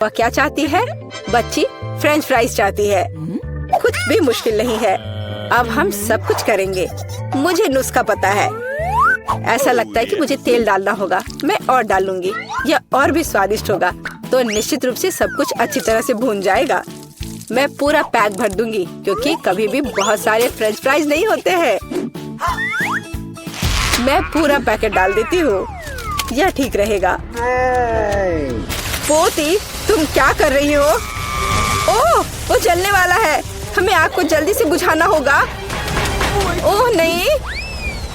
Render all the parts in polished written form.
वह क्या चाहती है? बच्ची फ्रेंच फ्राइज चाहती है। कुछ भी मुश्किल नहीं है, अब हम सब कुछ करेंगे। मुझे नुस्खा पता है। ऐसा लगता है कि मुझे तेल डालना होगा। मैं और डालूंगी, यह और भी स्वादिष्ट होगा। तो निश्चित रूप से सब कुछ अच्छी तरह से भून जाएगा। मैं पूरा पैक भर दूंगी क्योंकि कभी भी बहुत सारे फ्रेंच फ्राइज नहीं होते हैं। मैं पूरा पैकेट डाल देती हूँ, यह ठीक रहेगा। पोती, तुम क्या कर रही हो? ओह, वो जलने वाला है। हमें आग को जल्दी से बुझाना होगा। ओह नहीं,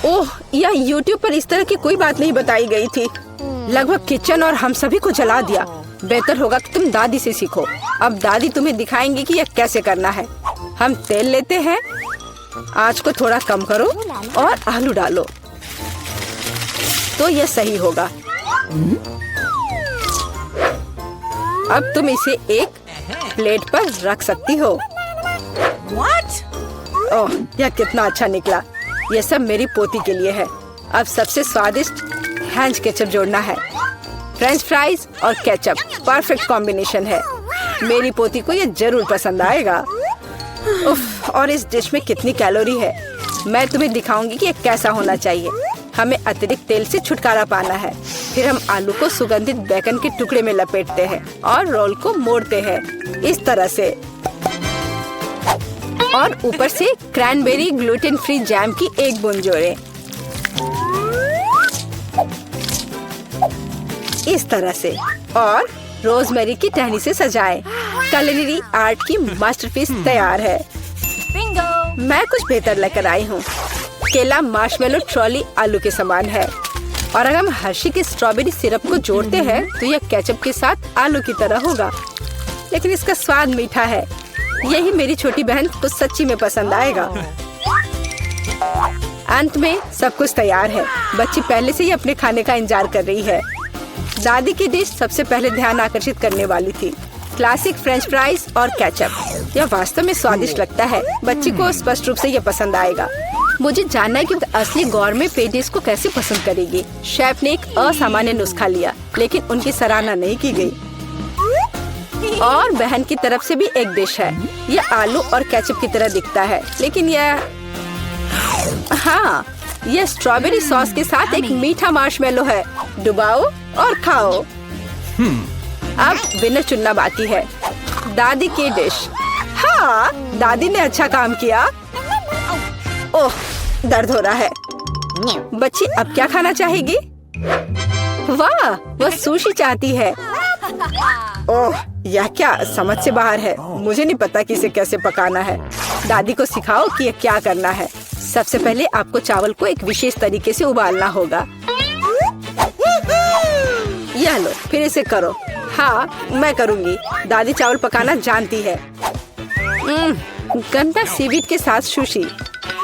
ओह, यह YouTube पर इस तरह की कोई बात नहीं बताई गई थी। लगभग किचन और हम सभी को जला दिया। बेहतर होगा कि तुम दादी से सीखो। अब दादी तुम्हें दिखाएंगी कि यह कैसे करना है। हम तेल लेते हैं, आंच को थोड़ा कम करो और आलू डालो तो यह सही होगा। अब तुम इसे एक प्लेट पर रख सकती हो। ओह, यह कितना अच्छा निकला। यह सब मेरी पोती के लिए है। अब सबसे स्वादिष्ट हैंच केचप जोड़ना है। फ्रेंच फ्राइज और केचप परफेक्ट कॉम्बिनेशन है। मेरी पोती को यह जरूर पसंद आएगा। उफ, और इस डिश में कितनी कैलोरी है। मैं तुम्हें दिखाऊंगी कि यह कैसा होना चाहिए। हमें अतिरिक्त तेल से छुटकारा पाना है। फिर हम आलू को सुगंधित बेकन के टुकड़े में लपेटते हैं और रोल को मोड़ते हैं इस तरह से। और ऊपर से क्रैनबेरी ग्लूटेन फ्री जैम की एक बूंद जोड़ें। इस तरह से, और रोजमेरी की टहनी से सजाएं। culinary आर्ट की मास्टरपीस तैयार है। मैं कुछ बेहतर लेकर आई हूँ। केला मार्शमेलो ट्रॉली आलू के समान है, और अगर हम हर्शी के स्ट्रॉबेरी सिरप को जोड़ते हैं तो यह केचप के साथ आलू की तरह होगा, लेकिन इसका स्वाद मीठा है। यही मेरी छोटी बहन को सच्ची में पसंद आएगा। अंत में सब कुछ तैयार है। बच्ची पहले से ही अपने खाने का इंतजार कर रही है। दादी की डिश सबसे पहले ध्यान आकर्षित करने वाली थी। क्लासिक फ्रेंच फ्राइज और केचप। यह वास्तव में स्वादिष्ट लगता है। बच्ची को स्पष्ट रूप से यह पसंद आएगा। मुझे जानना है कि असली गौरमे पेडिस को कैसे पसंद करेगी। शेफ ने एक असामान्य नुस्खा लिया, लेकिन उनकी सराहना नहीं की गई। और बहन की तरफ से भी एक डिश है। यह आलू और केचप की तरह दिखता है, लेकिन हाँ, यह स्ट्रॉबेरी सॉस के साथ एक मीठा मार्शमेलो है। डुबाओ और खाओ। अब विनर चुनना बाकी है। दादी की डिश। हाँ, दादी ने अच्छा काम किया। ओह, दर्द हो रहा है। बच्ची अब क्या खाना चाहेगी? वाह, वह सुशी चाहती है। ओह, यह क्या समझ से बाहर है। मुझे नहीं पता कि इसे कैसे पकाना है। दादी को सिखाओ कि यह क्या करना है। सबसे पहले आपको चावल को एक विशेष तरीके से उबालना होगा। यह लो, फिर इसे करो। हाँ, मैं करूँगी। दादी चावल पकाना जानती है। गंदा सीवीड के साथ सुशी।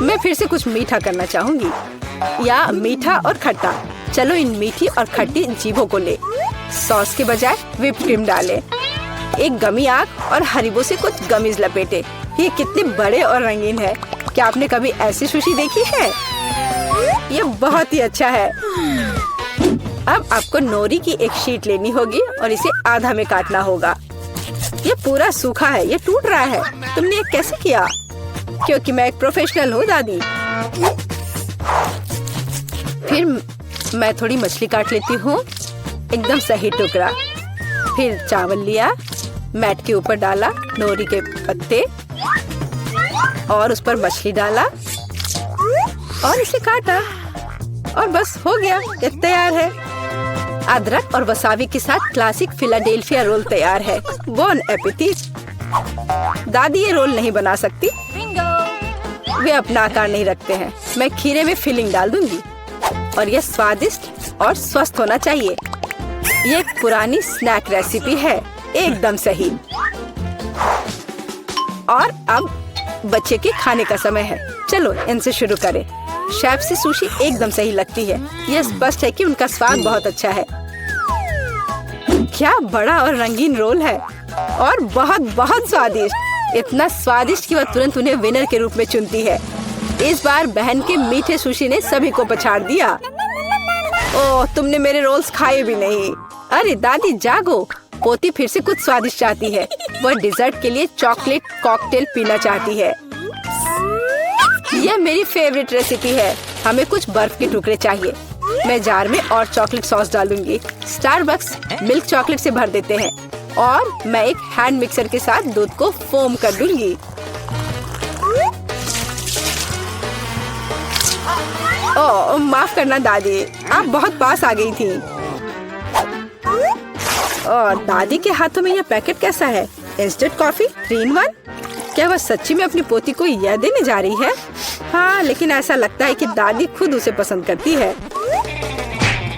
मैं फिर से कुछ मीठा करना चाहूँगी, या मीठा और खट्टा। चलो इन मीठी और खट्टी जीभों को ले। सॉस के बजाय व्हिप्ड क्रीम डालें। एक गमी आग और हरीबो से कुछ गमीज लपेटे। ये कितने बड़े और रंगीन है। क्या आपने कभी ऐसी सुशी देखी है? ये बहुत ही अच्छा है। अब आपको नोरी की एक शीट लेनी होगी और इसे आधा में काटना होगा। ये पूरा सूखा है, ये टूट रहा है। तुमने ये कैसे किया? क्योंकि मैं एक प्रोफेशनल हूँ दादी। फिर मैं थोड़ी मछली काट लेती हूँ, एकदम सही टुकड़ा। फिर चावल लिया, मैट के ऊपर डाला, नोरी के पत्ते और उस पर मछली डाला और इसे काटा, और बस हो गया, ये तैयार है। अदरक और वसाबी के साथ क्लासिक फिलाडेल्फिया रोल तैयार है। Bone appétit. दादी ये रोल नहीं बना सकती, वे अपना आकार नहीं रखते हैं। मैं खीरे में फिलिंग डाल दूंगी और यह स्वादिष्ट और स्वस्थ होना चाहिए। ये एक पुरानी स्नैक रेसिपी है, एकदम सही। और अब बच्चे के खाने का समय है। चलो इनसे शुरू करें। शेफ से सुशी एकदम सही लगती है। यह स्पष्ट है कि उनका स्वाद बहुत अच्छा है। क्या बड़ा और रंगीन रोल है, और बहुत बहुत स्वादिष्ट। इतना स्वादिष्ट कि वह तुरंत उन्हें विनर के रूप में चुनती है। इस बार बहन के मीठे सुशी ने सभी को पछाड़ दिया। ओह, तुमने मेरे रोल्स खाए भी नहीं। अरे दादी जागो, पोती फिर से कुछ स्वादिष्ट चाहती है। वह डिजर्ट के लिए चॉकलेट कॉकटेल पीना चाहती है। यह मेरी फेवरेट रेसिपी है। हमें कुछ बर्फ के टुकड़े चाहिए। मैं जार में और चॉकलेट सॉस डालूंगी। स्टारबक्स मिल्क चॉकलेट से भर देते हैं और मैं एक हैंड मिक्सर के साथ दूध को फोम कर दूंगी। ओह, माफ करना दादी, आप बहुत पास आ गई थी। और दादी के हाथों में यह पैकेट कैसा है? Instant coffee 3 in 1? क्या वह सच्ची में अपनी पोती को यह देने जा रही है? हाँ, लेकिन ऐसा लगता है कि दादी खुद उसे पसंद करती है।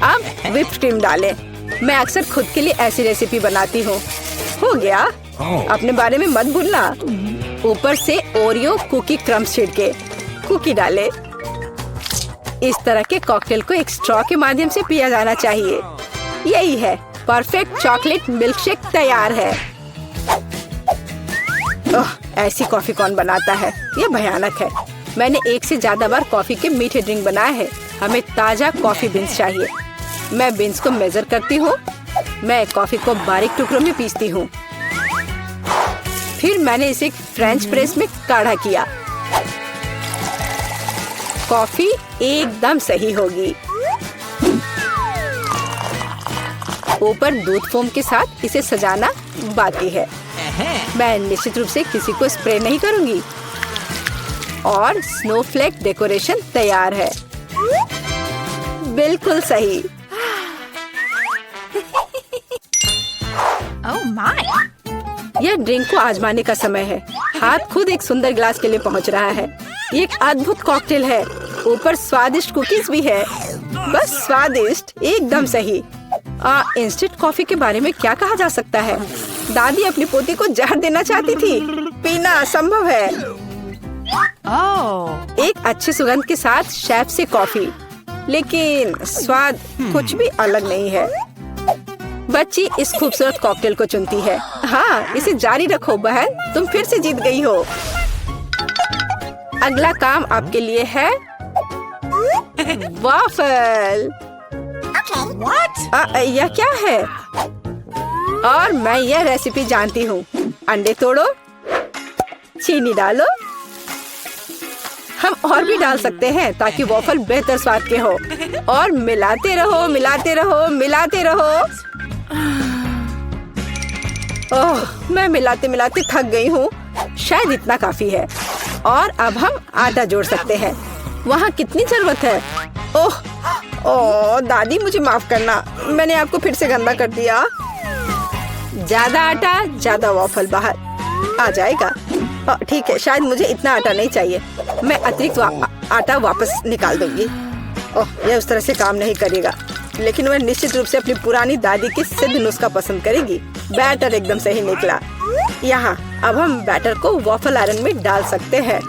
अब व्हिप्ड क्रीम डालें। मैं अक्सर खुद के लिए ऐसी रेसिपी बनाती हूँ। हो गया। अपने बारे में मत भूलना। ऊपर से ओरियो कुकी क्रम्स छिड़के। कुकी डालें। इस तरह के कॉकटेल को एक स्ट्रॉ के माध्यम से पिया जाना चाहिए। यही है, परफेक्ट चॉकलेट मिल्कशेक तैयार है। ओह, ऐसी कॉफी कौन बनाता है? यह भयानक है। मैंने 1 से ज्यादा बार कॉफी के मीठे ड्रिंक बनाए हैं। हमें ताजा कॉफी बीन्स चाहिए। मैं बीन्स को मेजर करती हूँ। मैं कॉफी को बारीक टुकड़ों में पीसती हूँ। फिर मैंने इसे फ्रेंच प्रेस में काढ़ा किया। कॉफी एकदम सही होगी। ऊपर दूध फोम के साथ इसे सजाना बाकी है। मैं निश्चित रूप से किसी को स्प्रे नहीं करूंगी। और स्नोफ्लेक डेकोरेशन तैयार है। बिल्कुल सही। Oh my! यह ड्रिंक को आजमाने का समय है। हाथ खुद एक सुंदर गिलास के लिए पहुंच रहा है। ये एक अद्भुत कॉकटेल है। ऊपर स्वादिष्ट कुकीज भी है। बस स्वादिष्ट, एकदम सही। इंस्टेंट कॉफी के बारे में क्या कहा जा सकता है? दादी अपनी पोती को जहर देना चाहती थी। पीना असंभव है। Oh! एक अच्छी सुगंध के साथ शेफ से कॉफी, लेकिन स्वाद कुछ भी अलग नहीं है। बच्ची इस खूबसूरत कॉकटेल को चुनती है। हाँ, इसे जारी रखो बहन, तुम फिर से जीत गई हो। अगला काम आपके लिए है वाफल। What? यह क्या है? और मैं यह रेसिपी जानती हूँ। अंडे तोड़ो, चीनी डालो। हम और भी डाल सकते हैं ताकि वॉफल बेहतर स्वाद के हो। और मिलाते रहो, मिलाते रहो, मिलाते रहो। ओह, मैं मिलाते मिलाते थक गई हूँ। शायद इतना काफी है। और अब हम आटा जोड़ सकते हैं। वहाँ कितनी जरूरत है? ओह, दादी मुझे माफ करना, मैंने आपको फिर से गंदा कर दिया। ज्यादा आटा, ज्यादा वॉफल बाहर आ जाएगा। ठीक है, शायद मुझे इतना आटा नहीं चाहिए। मैं अतिरिक्त आटा वापस निकाल दूंगी। ओह, यह उस तरह से काम नहीं करेगा, लेकिन वह निश्चित रूप से अपनी पुरानी दादी की सिद्ध नुस्खा पसंद करेगी। बैटर एकदम सही निकला। यहाँ अब हम बैटर को वॉफल आयरन में डाल सकते हैं।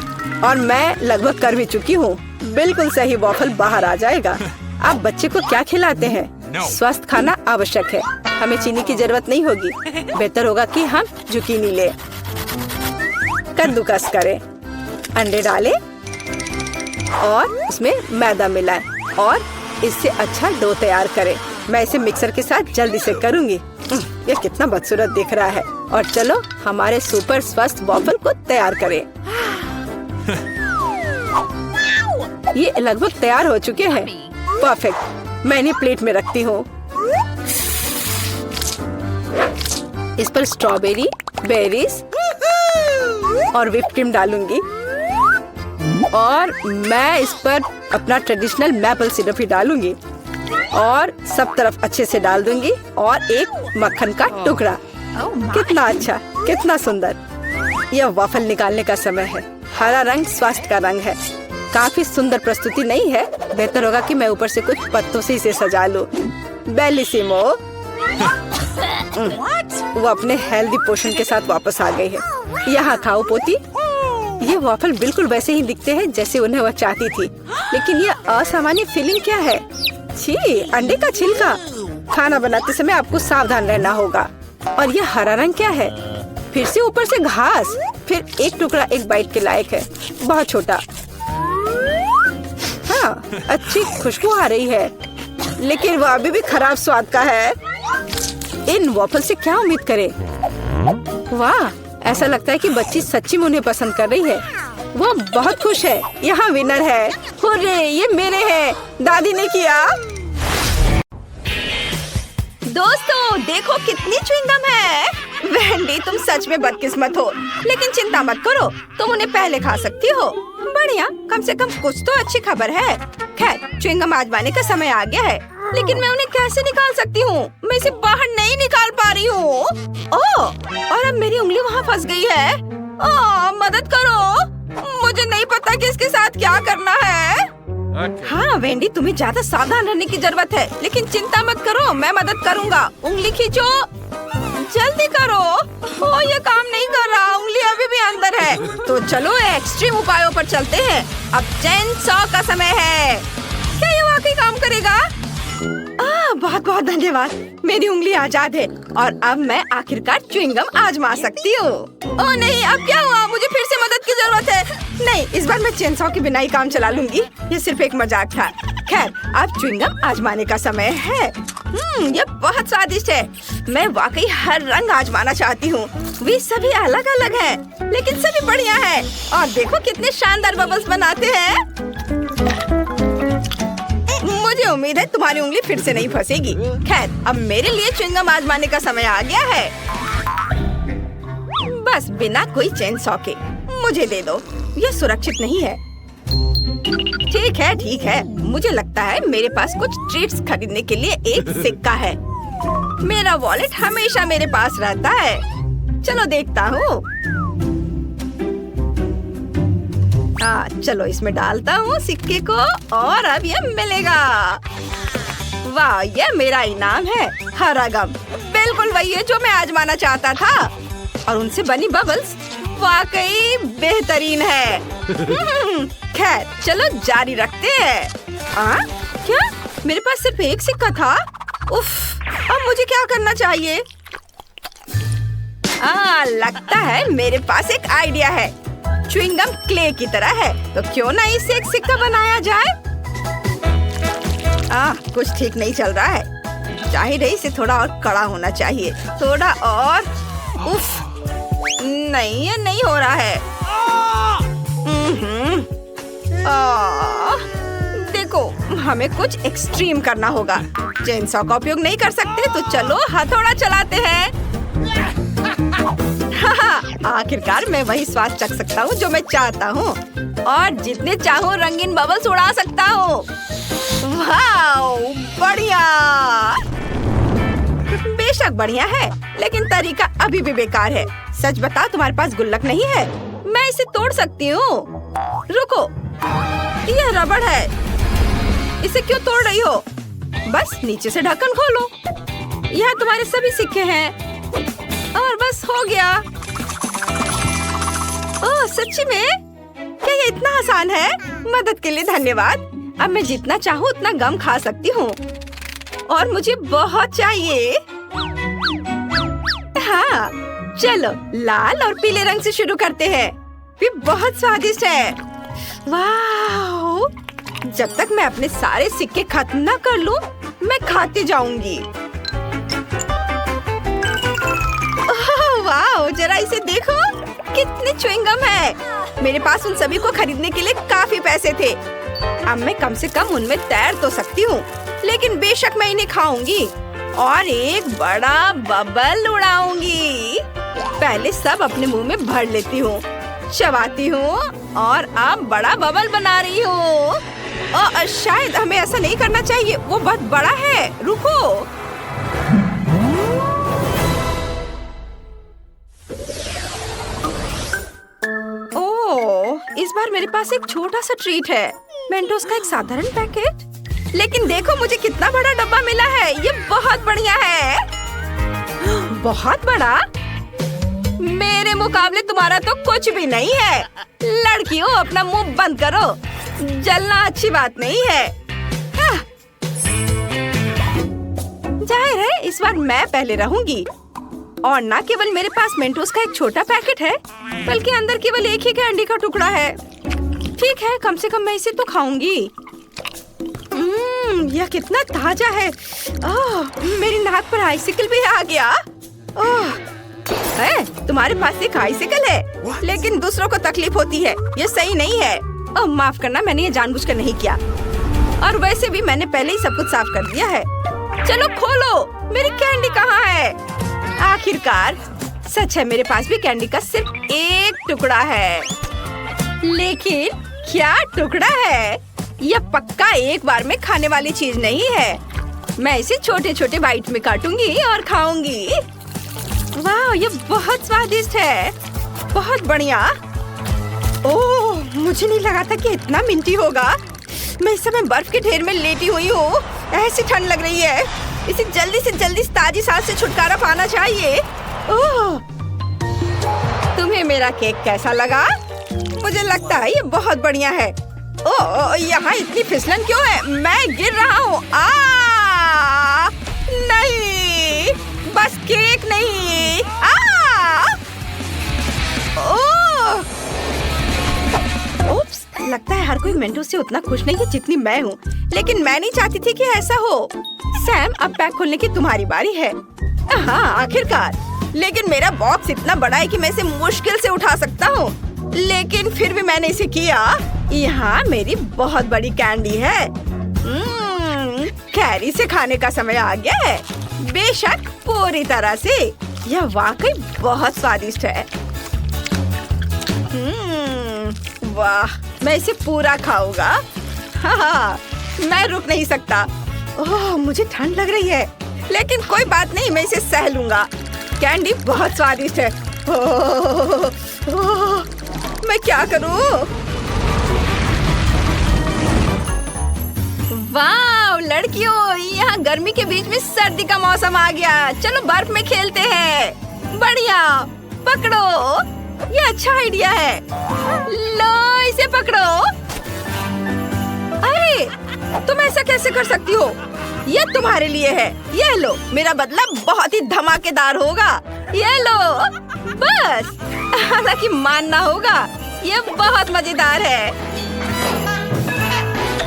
और मैं लगभग कर भी चुकी हूँ। बिल्कुल सही वॉफल बाहर आ जाएगा। आप बच्चे को क्या खिलाते हैं? स्वस्थ खाना आवश्यक है। हमें चीनी की जरूरत नहीं होगी। बेहतर होगा कि हम जुकीनी ले। कद्दूकस करें, अंडे डालें और उसमें मैदा मिलाएं और इससे अच्छा डो तैयार करें। मैं इसे मिक्सर के साथ जल्दी से करूंगी। यह कितना बदसूरत दिख रहा है। और चलो हमारे सुपर स्वस्थ वॉफल को तैयार करें। ये लगभग तैयार हो चुके हैं। परफेक्ट। मैं इन्हें प्लेट में रखती हूँ। इस पर स्ट्रॉबेरी, बेरीज और व्हिप्ड क्रीम डालूंगी। और मैं इस पर अपना ट्रेडिशनल मैपल सिरप ही डालूंगी और सब तरफ अच्छे से डाल दूंगी। और एक मक्खन का टुकड़ा। कितना अच्छा, कितना सुंदर। यह वॉफल निकालने का समय है। हरा रंग स्वास्थ्य का रंग है। काफी सुंदर प्रस्तुति नहीं है? बेहतर होगा कि मैं ऊपर से कुछ पत्तों से इसे सजा लूं। बेलिसिमो। वो अपने हेल्दी पोषण के साथ वापस आ गई है। यहाँ खाओ पोती। ये वॉफल बिल्कुल वैसे ही दिखते हैं जैसे उन्हें वह चाहती थी, लेकिन ये असामान्य फीलिंग क्या है? छी, अंडे का छिलका। खाना बनाते समय आपको सावधान रहना होगा। और ये हरा रंग क्या है? फिर से ऊपर से घास। फिर एक टुकड़ा एक बाइट के लायक है, बहुत छोटा। हाँ, अच्छी खुशबू आ रही है, लेकिन वो अभी भी खराब स्वाद का है। इन वॉफल से क्या उम्मीद करे। वाह, ऐसा लगता है कि बच्ची सच्ची में उन्हें पसंद कर रही है। वो बहुत खुश है। यहाँ विनर है। हुर्रे, ये मेरे हैं। दादी ने किया। दोस्तों देखो कितनी च्युइंगम है। वेंडी, तुम सच में बदकिस्मत हो, लेकिन चिंता मत करो, तुम उन्हें पहले खा सकती हो। बढ़िया, कम से कम कुछ तो अच्छी खबर है। खैर, च्युइंगम आजमाने का समय आ गया है, लेकिन मैं उन्हें कैसे निकाल सकती हूँ? मैं इसे बाहर नहीं निकाल पा रही हूँ। ओह, और अब मेरी उंगली वहाँ फंस गई है। ओह, मदद करो, मुझे नहीं पता कि इसके साथ क्या करना है। हाँ वेंडी, तुम्हें ज्यादा सावधान रहने की जरूरत है, लेकिन चिंता मत करो, मैं मदद करूँगा। उंगली खींचो, जल्दी करो। ओह, ये काम नहीं कर रहा, उंगली अभी भी अंदर है। तो चलो एक्सट्रीम उपायों पर चलते हैं। अब चेन सॉ का समय है। क्या ये वाकई काम करेगा? बहुत बहुत धन्यवाद, मेरी उंगली आजाद है और अब मैं आखिरकार च्युइंगम आजमा सकती हूँ। ओह नहीं, अब क्या हुआ? मुझे फिर से मदद की जरूरत है। नहीं, इस बार मैं चेन सॉ के बिना ही काम चला लूंगी। ये सिर्फ एक मजाक था। खैर, अब च्युइंगम आजमाने का समय है। ये बहुत स्वादिष्ट है। मैं वाकई हर रंग आजमाना चाहती हूँ। वे सभी अलग अलग हैं, लेकिन सभी बढ़िया है। और देखो कितने शानदार बबल्स बनाते हैं। मुझे उम्मीद है तुम्हारी उंगली फिर से नहीं फंसेगी। खैर, अब मेरे लिए च्युइंगम आजमाने का समय आ गया है। बस बिना कोई चेन सॉ के मुझे दे दो, यह सुरक्षित नहीं है। ठीक है, मुझे लगता है मेरे पास कुछ ट्रीट्स खरीदने के लिए एक सिक्का है। मेरा वॉलेट हमेशा मेरे पास रहता है। चलो देखता हूँ। चलो इसमें डालता हूँ सिक्के को और अब ये मिलेगा। वाह, ये मेरा इनाम है। हरा गम, बिल्कुल वही है जो मैं आजमाना चाहता था। और उनसे बनी बबल्स वाकई बेहतरीन है। खैर, चलो जारी रखते हैं। क्या? मेरे पास सिर्फ एक सिक्का था? उफ, अब मुझे क्या करना चाहिए? लगता है मेरे पास एक आइडिया है। च्युइंगम क्ले की तरह है, तो क्यों ना इससे एक सिक्का बनाया जाए? कुछ ठीक नहीं चल रहा है। जाहिर है इसे थोड़ा और कड़ा होना चाहिए। थोड़ा और। उफ, नहीं, ये नहीं हो रहा है। देखो, हमें कुछ एक्सट्रीम करना होगा। चेन सॉ का उपयोग नहीं कर सकते, तो चलो हथौड़ा चलाते हैं। आखिरकार मैं वही स्वाद चख सकता हूँ जो मैं चाहता हूँ और जितने चाहूँ रंगीन बबल्स उड़ा सकता हूँ। वाह, बढ़िया। बेशक बढ़िया है, लेकिन तरीका अभी भी बेकार है। सच बताओ, तुम्हारे पास गुल्लक नहीं है? मैं इसे तोड़ सकती हूँ। रुको, यह रबड़ है, इसे क्यों तोड़ रही हो? बस नीचे से ढक्कन खोलो। यह तुम्हारे सभी सिक्के हैं और बस हो गया। ओह, सच्ची में? क्या ये इतना आसान है? मदद के लिए धन्यवाद। अब मैं जितना चाहूँ उतना गम खा सकती हूँ और मुझे बहुत चाहिए। हाँ, चलो लाल और पीले रंग से शुरू करते हैं। ये बहुत स्वादिष्ट है। वाह! जब तक मैं अपने सारे सिक्के खत्म न कर लूं, मैं खाती जाऊंगी। वाह! जरा इसे देखो, कितनी च्युइंगम है। मेरे पास उन सभी को खरीदने के लिए काफी पैसे थे। अब मैं कम से कम उनमें तैर तो सकती हूँ, लेकिन बेशक मैं इन्हें खाऊंगी और एक बड़ा बबल उड़ाऊंगी। पहले सब अपने मुंह में भर लेती हूँ, चबाती हूँ और अब बड़ा बबल बना रही हूँ। शायद हमें ऐसा नहीं करना चाहिए, वो बहुत बड़ा है। रुको। ओह, इस बार मेरे पास एक छोटा सा ट्रीट है। मेंटोस का एक साधारण पैकेट। लेकिन देखो मुझे कितना बड़ा डब्बा मिला है। ये बहुत बढ़िया है। बहुत बड़ा? मेरे मुकाबले तुम्हारा तो कुछ भी नहीं है। लड़कियों, अपना मुंह बंद करो, जलना अच्छी बात नहीं है। जाहिर है इस बार मैं पहले रहूंगी। और न केवल मेरे पास मेंटोस का एक छोटा पैकेट है, बल्कि अंदर केवल एक ही कैंडी का टुकड़ा है। ठीक है, कम से कम मैं इसे तो खाऊंगी। यह कितना ताजा है। मेरी नाक पर आइसिकल भी आ गया। तुम्हारे पास एक आइसिकल है लेकिन दूसरों को तकलीफ होती है, ये सही नहीं है। माफ करना, मैंने ये जानबूझकर नहीं किया और वैसे भी मैंने पहले ही सब कुछ साफ कर दिया है। चलो खोलो, मेरी कैंडी कहाँ है? आखिरकार सच है, मेरे पास भी कैंडी का सिर्फ एक टुकड़ा है। लेकिन क्या टुकड़ा है? यह पक्का एक बार में खाने वाली चीज नहीं है। मैं इसे छोटे छोटे बाइट में काटूंगी और खाऊंगी। वाह, ये बहुत स्वादिष्ट है, बहुत बढ़िया। ओह, मुझे नहीं लगा था कि इतना मिंटी होगा। मैं इस समय बर्फ के ढेर में लेटी हुई हूँ, ऐसी ठंड लग रही है। इसे जल्दी से जल्दी ताजी सांस से छुटकारा पाना चाहिए। ओह, तुम्हें मेरा केक कैसा लगा? मुझे लगता है ये बहुत बढ़िया है। ओह, यहाँ इतनी फिसलन क्यों है? मैं गिर रहा हूँ। नहीं, बस केक नहीं। उप्स, लगता है हर कोई मेंटो से उतना खुश नहीं है जितनी मैं हूँ, लेकिन मैं नहीं चाहती थी कि ऐसा हो। सैम, अब पैक खोलने की तुम्हारी बारी है। हाँ, आखिरकार। लेकिन मेरा बॉक्स इतना बड़ा है कि मैं इसे मुश्किल से उठा सकता हूँ, लेकिन फिर भी मैंने इसे किया। यहाँ मेरी बहुत बड़ी कैंडी है। कैरी से खाने का समय आ गया है। बेशक, पूरी तरह से। यह वाकई बहुत स्वादिष्ट है। वाह, मैं इसे पूरा खाऊंगा। हाँ, मैं रुक नहीं सकता। ओह, मुझे ठंड लग रही है, लेकिन कोई बात नहीं, मैं इसे सह लूंगा। कैंडी बहुत स्वादिष्ट है। मैं क्या करूं? वाह लड़कियों, यहाँ गर्मी के बीच में सर्दी का मौसम आ गया। चलो बर्फ में खेलते हैं। बढ़िया, पकड़ो, ये अच्छा आइडिया है। लो, इसे पकड़ो। अरे, तुम ऐसा कैसे कर सकती हो? ये तुम्हारे लिए है। ये लो, मेरा बदला बहुत ही धमाकेदार होगा। ये लो, बस। हालांकि मानना होगा, ये बहुत मजेदार है।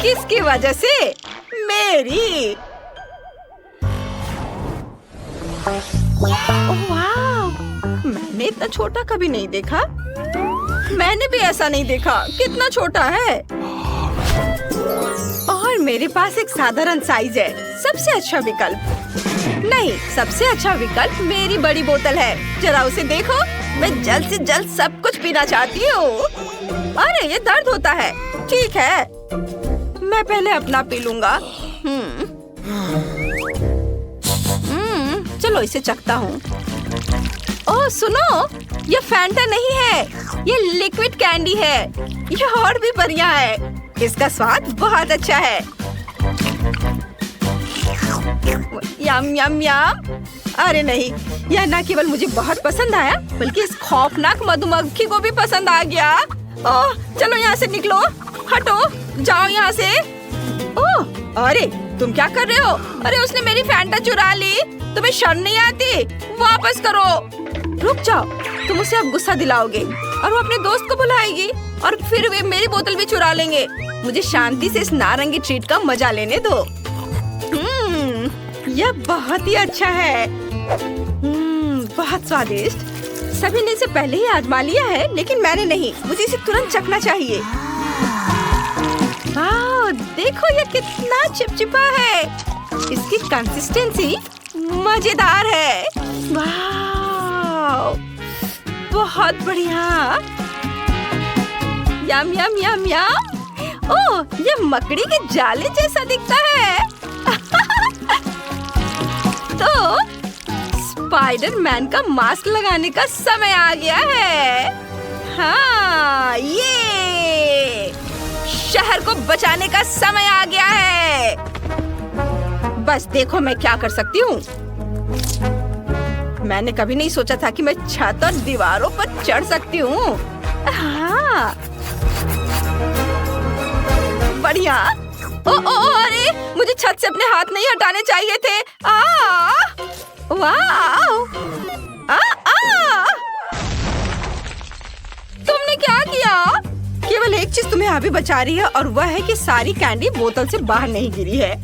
किसकी वजह से? मेरी। वाह, मैंने इतना छोटा कभी नहीं देखा। मैंने भी ऐसा नहीं देखा। कितना छोटा है। और मेरे पास एक साधारण साइज है। सबसे अच्छा विकल्प नहीं, सबसे अच्छा विकल्प मेरी बड़ी बोतल है। जरा उसे देखो। मैं जल्द से जल्द सब कुछ पीना चाहती हूँ। अरे, ये दर्द होता है। ठीक है, मैं पहले अपना पी लूंगा। चलो इसे चखता हूँ। ओह सुनो, ये फैंटा नहीं है, ये लिक्विड कैंडी है। ये और भी बढ़िया है। इसका स्वाद बहुत अच्छा है। यम यम यम। अरे नहीं, यह न केवल मुझे बहुत पसंद आया, बल्कि इस खौफनाक मधुमक्खी को भी पसंद आ गया। ओह, चलो यहाँ से निकलो। हटो, जाओ यहाँ से। ओह, अरे तुम क्या कर रहे हो? अरे उसने मेरी फैंटा चुरा ली। तुम्हें शर्म नहीं आती? वापस करो। रुक जाओ, तुम उसे अब गुस्सा दिलाओगे और वो अपने दोस्त को बुलाएगी और फिर वे मेरी बोतल भी चुरा लेंगे। मुझे शांति से इस नारंगी ट्रीट का मजा लेने दो। यह बहुत ही अच्छा है। बहुत स्वादिष्ट। सभी ने इसे पहले ही आजमा लिया है, लेकिन मैंने नहीं। मुझे इसे तुरंत चखना चाहिए। वाह, देखो ये कितना चिपचिपा है। इसकी कंसिस्टेंसी मजेदार है। वाह, बहुत बढ़िया। यम यम यम यम। ओह, ये मकड़ी के जाले जैसा दिखता है। तो स्पाइडरमैन का मास्क लगाने का समय आ गया है। हाँ, ये शहर को बचाने का समय आ गया है। बस देखो मैं क्या कर सकती हूँ। मैंने कभी नहीं सोचा था कि मैं छत और दीवारों पर चढ़ सकती हूँ। हाँ, बढ़िया। अरे मुझे छत से अपने हाथ नहीं हटाने चाहिए थे। वाह! तुमने क्या किया? केवल एक चीज तुम्हें अभी बचा रही है और वह है कि सारी कैंडी बोतल से बाहर नहीं गिरी है।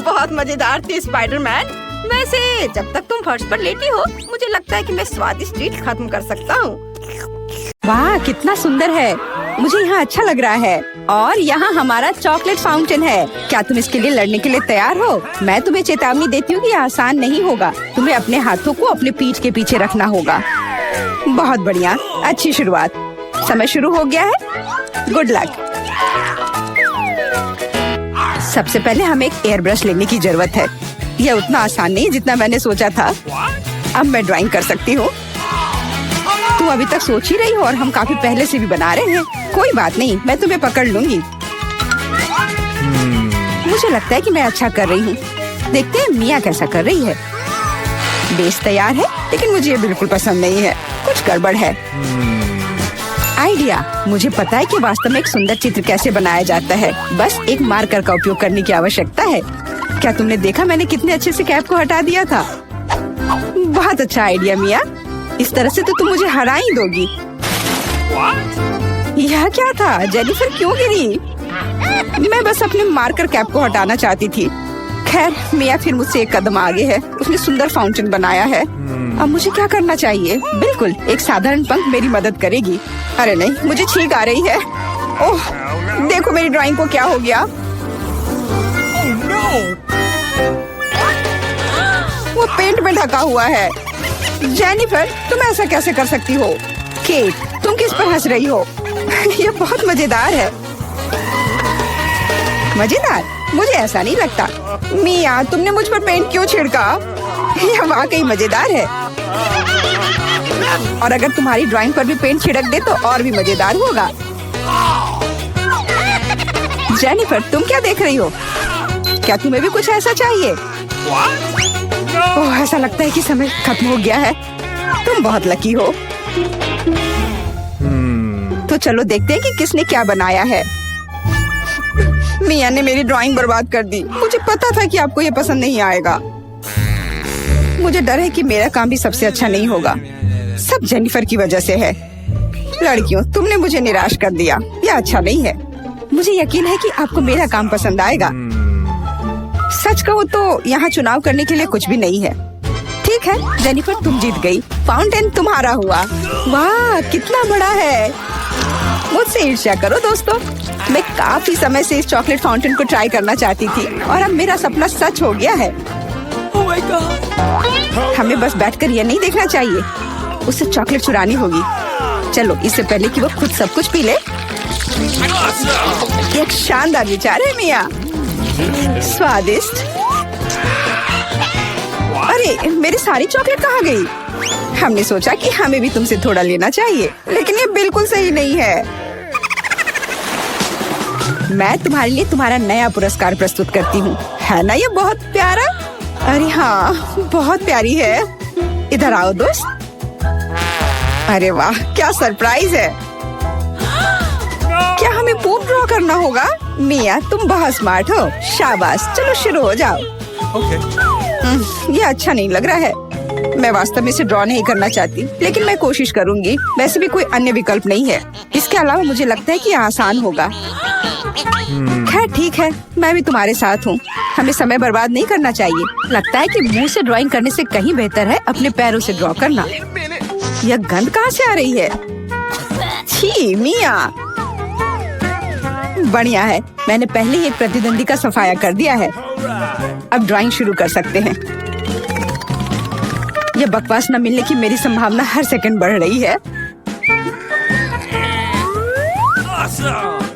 बहुत मजेदार थी स्पाइडरमैन। वैसे जब तक तुम फर्श पर लेटी हो, मुझे लगता है कि मैं स्वादिष्ट ट्रीट खत्म कर सकता हूँ। वाह, कितना सुंदर है। मुझे यहाँ अच्छा लग रहा है। और यहाँ हमारा चॉकलेट फाउंटेन है। क्या तुम इसके लिए लड़ने के लिए तैयार हो? मैं तुम्हें चेतावनी देती हूँ कि यह आसान नहीं होगा। तुम्हें अपने हाथों को अपने पीठ के पीछे रखना होगा। बहुत बढ़िया, अच्छी शुरुआत। समय शुरू हो गया है। Good luck. सबसे पहले हमें एक एयर ब्रश लेने की जरूरत है। यह उतना आसान नहीं जितना मैंने सोचा था। अब मैं ड्राइंग कर सकती हूँ। तुम अभी तक सोच ही रही हो और हम काफी पहले से भी बना रहे हैं। कोई बात नहीं, मैं तुम्हें पकड़ लूंगी। मुझे लगता है कि मैं अच्छा कर रही हूँ। देखते हैं मिया कैसा कर रही है। बेस तैयार है, लेकिन मुझे ये बिल्कुल पसंद नहीं है। कुछ गड़बड़ है। आइडिया, मुझे पता है कि वास्तव में एक सुंदर चित्र कैसे बनाया जाता है। बस एक मार्कर का उपयोग करने की आवश्यकता है। क्या तुमने देखा मैंने कितने अच्छे से कैप को हटा दिया था? बहुत अच्छा आइडिया मिया। इस तरह से तो तुम मुझे हरा ही दोगी। यह क्या था? जेनिफर क्यों गिरी? मैं बस अपने मार्कर कैप को हटाना चाहती थी। खैर, मिया फिर मुझसे एक कदम आगे है। उसने सुंदर फाउंटेन बनाया है। अब मुझे क्या करना चाहिए? बिल्कुल, एक साधारण पंख मेरी मदद करेगी। अरे नहीं, मुझे छींक आ रही है। ओह, देखो मेरी ड्राइंग को क्या हो गया। वो पेंट में ढका हुआ है। जेनिफर, तुम ऐसा कैसे कर सकती हो? केट, तुम किस पर हंस रही हो? ये बहुत मजेदार है। मजेदार? मुझे ऐसा नहीं लगता। मिया, तुमने मुझ पर पेंट क्यों छिड़का? यह वाकई मजेदार है। और अगर तुम्हारी ड्राइंग पर भी पेंट छिड़क दे तो और भी मजेदार होगा। जेनिफर, तुम क्या देख रही हो? क्या तुम्हें भी कुछ ऐसा चाहिए? ओह, ऐसा लगता है कि समय खत्म हो गया है। तुम बहुत लकी हो। तो चलो देखते हैं कि किसने क्या बनाया है। मिया ने मेरी ड्राइंग बर्बाद कर दी। मुझे पता था कि आपको ये पसंद नहीं आएगा। मुझे डर है कि मेरा काम भी सबसे अच्छा नहीं होगा। सब जेनिफर की वजह से है। लड़कियों, तुमने मुझे निराश कर दिया। यह अच्छा नहीं है। मुझे यकीन है कि आपको मेरा काम पसंद आएगा। सच कहो तो यहाँ चुनाव करने के लिए कुछ भी नहीं है। ठीक है जेनिफर, तुम जीत गई। फाउंटेन तुम्हारा हुआ। वाह, कितना बड़ा है। मुझसे ईर्ष्या करो दोस्तों। मैं काफी समय से इस चॉकलेट फाउंटेन को ट्राई करना चाहती थी और अब मेरा सपना सच हो गया है। Oh my God! हमें बस बैठकर यह नहीं देखना चाहिए, उसे चॉकलेट चुरानी होगी। चलो, इससे पहले कि वो खुद सब कुछ पी ले। एक शानदार विचार है मिया। स्वादिष्ट। अरे, मेरी सारी चॉकलेट कहाँ गई? हमने सोचा कि हमें भी तुमसे थोड़ा लेना चाहिए, लेकिन ये बिल्कुल सही नहीं है। मैं तुम्हारे लिए तुम्हारा नया पुरस्कार प्रस्तुत करती हूँ। है ना ये बहुत प्यारा? अरे हाँ, बहुत प्यारी है। इधर आओ दोस्त। अरे वाह, क्या सरप्राइज है। क्या हमें पूप ड्रॉ करना होगा? मिया, तुम बहुत स्मार्ट हो। शाबाश, चलो शुरू हो जाओ। ये अच्छा नहीं लग रहा है। मैं वास्तव में इसे ड्रॉ नहीं करना चाहती, लेकिन मैं कोशिश करूंगी। वैसे भी कोई अन्य विकल्प नहीं है। इसके अलावा मुझे लगता है कि यह आसान होगा। खैर ठीक है, मैं भी तुम्हारे साथ हूँ। हमें समय बर्बाद नहीं करना चाहिए। लगता है कि मुंह से ड्राइंग करने से कहीं बेहतर है अपने पैरों से ड्रॉ करना। यह गंध कहाँ से आ रही है? छी मिया। बढ़िया है, मैंने पहले ही एक प्रतिद्वंदी का सफाया कर दिया है। अब ड्राइंग शुरू कर सकते हैं। यह बकवास न मिलने की मेरी संभावना हर सेकंड बढ़ रही है।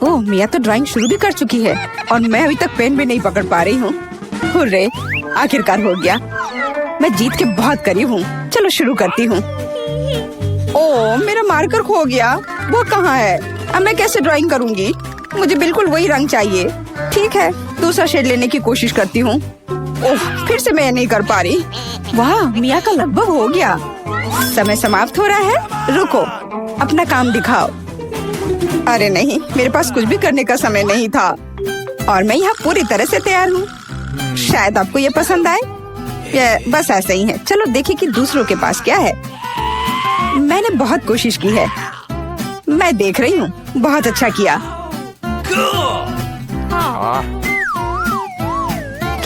ओह, मिया तो ड्राइंग शुरू भी कर चुकी है और मैं अभी तक पेन भी नहीं पकड़ पा रही हूँ। हुर्रे, आखिरकार हो गया। मैं जीत के बहुत करीब हूँ। चलो शुरू करती हूँ। ओह, मेरा मार्कर खो गया। वो कहाँ है? अब मैं कैसे ड्राइंग करूँगी? मुझे बिल्कुल वही रंग चाहिए। ठीक है, दूसरा शेड लेने की कोशिश करती हूँ। ओह, फिर से मैं नहीं कर पा रही। वाह, मिया का लगभग हो गया। समय समाप्त हो रहा है। रुको, अपना काम दिखाओ। अरे नहीं, मेरे पास कुछ भी करने का समय नहीं था और मैं यहाँ पूरी तरह से तैयार हूँ। शायद आपको ये पसंद आए। ये बस ऐसे ही है। चलो देखें कि दूसरों के पास क्या है। मैंने बहुत कोशिश की है। मैं देख रही हूँ। बहुत अच्छा किया।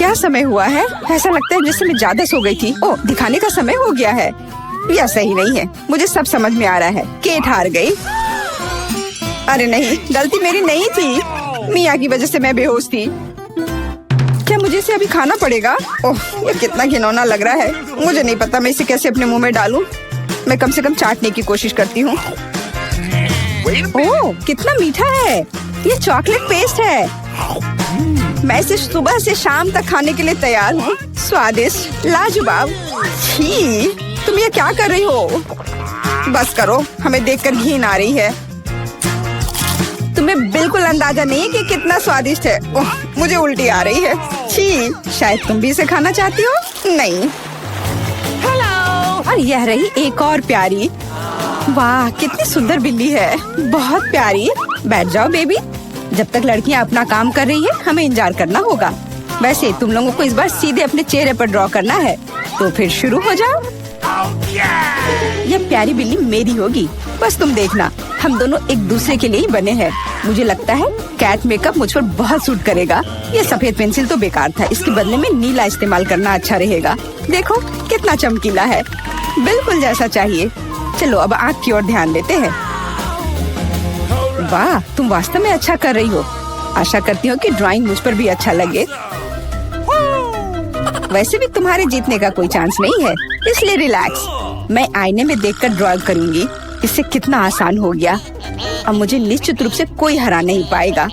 क्या समय हुआ है? ऐसा लगता है जैसे मैं ज्यादा सो गई थी। ओह, दिखाने का समय हो गया है। यह सही नहीं है। मुझे सब समझ में आ रहा है। केट हार गई। अरे नहीं, गलती मेरी नहीं थी। मिया की वजह से मैं बेहोश थी। क्या मुझे इसे अभी खाना पड़ेगा? ओह, ये कितना घिनौना लग रहा है। मुझे नहीं पता मैं इसे कैसे अपने मुंह में डालूं। मैं कम से कम चाटने की कोशिश करती हूँ। ओह, कितना मीठा है। ये चॉकलेट पेस्ट है। मैं इसे सुबह से शाम तक खाने के लिए तैयार हूँ। स्वादिष्ट, लाजवाब। छी, तुम ये क्या कर रही हो? बस करो, हमें देखकर घिन आ रही है। तुम्हें बिल्कुल अंदाजा नहीं है कि कितना स्वादिष्ट है। ओह, मुझे उल्टी आ रही है। छी, शायद तुम भी इसे खाना चाहती हो? नहीं। हेलो। और यह रही एक और प्यारी। वाह, कितनी सुंदर बिल्ली है। बहुत प्यारी। बैठ जाओ बेबी। जब तक लड़कियां अपना काम कर रही है, हमें इंतजार करना होगा। वैसे तुम लोगों को इस बार सीधे अपने चेहरे पर ड्रॉ करना है, तो फिर शुरू हो जाओ। यह प्यारी बिल्ली मेरी होगी। बस तुम देखना, हम दोनों एक दूसरे के लिए ही बने हैं। मुझे लगता है कैट मेकअप मुझ पर बहुत सूट करेगा। ये सफेद पेंसिल तो बेकार था। इसके बदले में नीला इस्तेमाल करना अच्छा रहेगा। देखो कितना चमकीला है, बिल्कुल जैसा चाहिए। चलो अब आँख की ओर ध्यान देते हैं। वाह, तुम वास्तव में अच्छा कर रही हो। आशा करती हूँ कि ड्राइंग मुझ पर भी अच्छा लगे। वैसे भी तुम्हारे जीतने का कोई चांस नहीं है, इसलिए रिलैक्स। मैं आईने में देखकर ड्रॉ करूंगी। इससे कितना आसान हो गया। अब मुझे निश्चित रूप से कोई हरा नहीं पाएगा।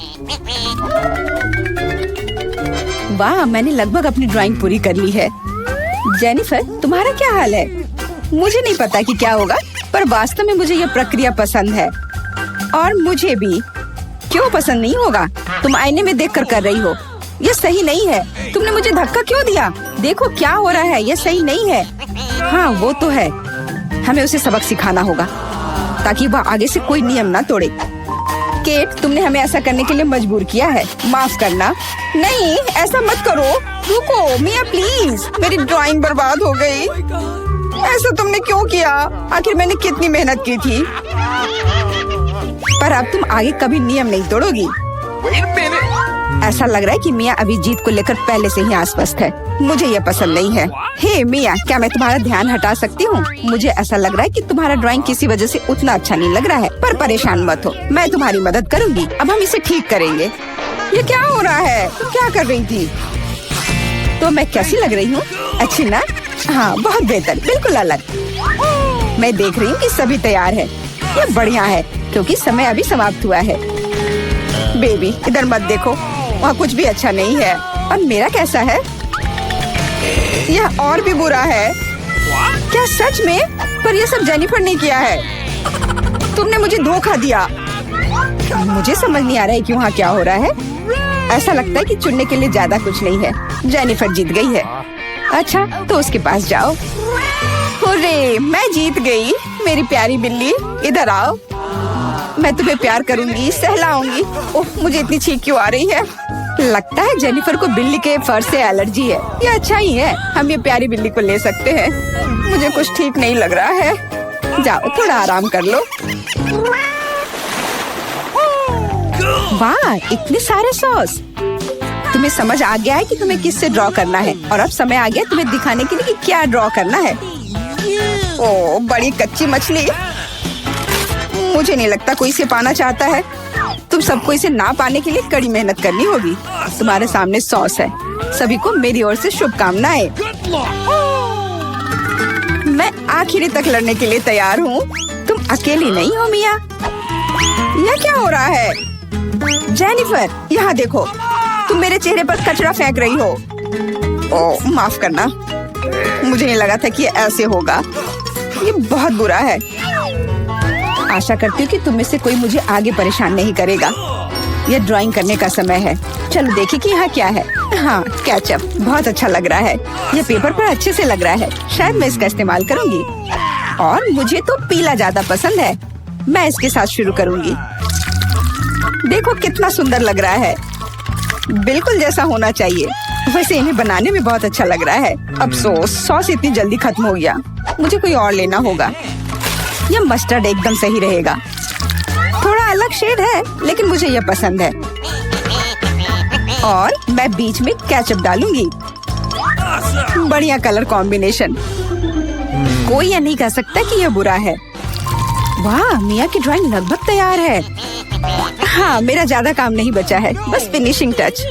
वाह, मैंने लगभग अपनी ड्राइंग पूरी कर ली है। जेनिफर, तुम्हारा क्या हाल है? मुझे नहीं पता कि क्या होगा, पर वास्तव में मुझे यह प्रक्रिया पसंद है। और मुझे भी। क्यों पसंद नहीं होगा? तुम आईने में देखकर कर रही हो। यह सही नहीं है। तुमने मुझे धक्का क्यों दिया? देखो क्या हो रहा है। यह सही नहीं है। हाँ, वो तो है। हमें उसे सबक सिखाना होगा ताकि वह आगे से कोई नियम ना तोड़े। केट, तुमने हमें ऐसा करने के लिए मजबूर किया है। माफ करना। नहीं, ऐसा मत करो। रुको मिया, प्लीज। मेरी ड्राइंग बर्बाद हो गई। ऐसा तुमने क्यों किया? आखिर मैंने कितनी मेहनत की थी। पर अब तुम आगे कभी नियम नहीं तोड़ोगी। ऐसा लग रहा है कि मिया अभी जीत को लेकर पहले से ही आश्वस्त है। मुझे यह पसंद नहीं है। हे मिया, क्या मैं तुम्हारा ध्यान हटा सकती हूँ? मुझे ऐसा लग रहा है कि तुम्हारा ड्राइंग किसी वजह से उतना अच्छा नहीं लग रहा है, पर परेशान मत हो, मैं तुम्हारी मदद करूँगी। अब हम इसे ठीक करेंगे। ये क्या हो रहा है? तुम क्या कर रही थी? तो मैं कैसी लग रही हूँ? अच्छी ना? हाँ, बहुत बेहतर, बिल्कुल अलग। मैं देख रही हूँ कि सभी तैयार है। ये बढ़िया है, क्योंकि समय अभी समाप्त हुआ है। बेबी, इधर मत देखो, वहाँ कुछ भी अच्छा नहीं है। और मेरा कैसा है? यह और भी बुरा है। क्या सच में? पर यह सब जेनिफर ने किया है। तुमने मुझे धोखा दिया। मुझे समझ नहीं आ रहा है कि वहाँ क्या हो रहा है। ऐसा लगता है कि चुनने के लिए ज्यादा कुछ नहीं है। जेनिफर जीत गई है। अच्छा, तो उसके पास जाओ। हुर्रे, मैं जीत गई। मेरी प्यारी बिल्ली, इधर आओ। मैं तुम्हें प्यार करूंगी, सहलाऊंगी। ओह, मुझे इतनी छींक क्यों आ रही है? लगता है जेनिफर को बिल्ली के फर से एलर्जी है। ये अच्छा ही है, हम ये प्यारी बिल्ली को ले सकते हैं। मुझे कुछ ठीक नहीं लग रहा है। जाओ, थोड़ा आराम कर लो। वाह, इतने सारे सॉस। तुम्हें समझ आ गया है कि तुम्हें किससे ड्रॉ करना है, और अब समय आ गया तुम्हें दिखाने के लिए कि क्या ड्रॉ करना है। ओह, बड़ी कच्ची मछली। मुझे नहीं लगता कोई इसे पाना चाहता है। तुम सबको इसे ना पाने के लिए कड़ी मेहनत करनी होगी। तुम्हारे सामने सॉस है। सभी को मेरी ओर से शुभकामनाएं। मैं आखिरी तक लड़ने के लिए तैयार हूँ। तुम अकेली नहीं हो मिया। यह क्या हो रहा है? जेनिफर, यहाँ देखो, तुम मेरे चेहरे पर कचरा फेंक रही हो। ओह, माफ करना, मुझे नहीं लगा था कि ऐसे होगा। ये बहुत बुरा है। आशा करती हूँ कि तुम में से कोई मुझे आगे परेशान नहीं करेगा। यह ड्राइंग करने का समय है। चलो देखिए कि यहाँ क्या है। हाँ, केचप बहुत अच्छा लग रहा है। यह पेपर पर अच्छे से लग रहा है। शायद मैं इसका इस्तेमाल करूँगी। और मुझे तो पीला ज्यादा पसंद है। मैं इसके साथ शुरू करूँगी। देखो कितना सुंदर लग रहा है। बिल्कुल जैसा होना चाहिए। वैसे इन्हें बनाने में बहुत अच्छा लग रहा है। अफसोस, सॉस इतनी जल्दी खत्म हो गया। मुझे कोई और लेना होगा। यह मस्टर्ड एकदम सही रहेगा। थोड़ा अलग शेड है, लेकिन मुझे यह पसंद है। और मैं बीच में केचप डालूंगी। बढ़िया कलर कॉम्बिनेशन। कोई ये नहीं कह सकता कि यह बुरा है। वाह, मिया की ड्राइंग लगभग तैयार है। हाँ, मेरा ज्यादा काम नहीं बचा है, बस फिनिशिंग टच।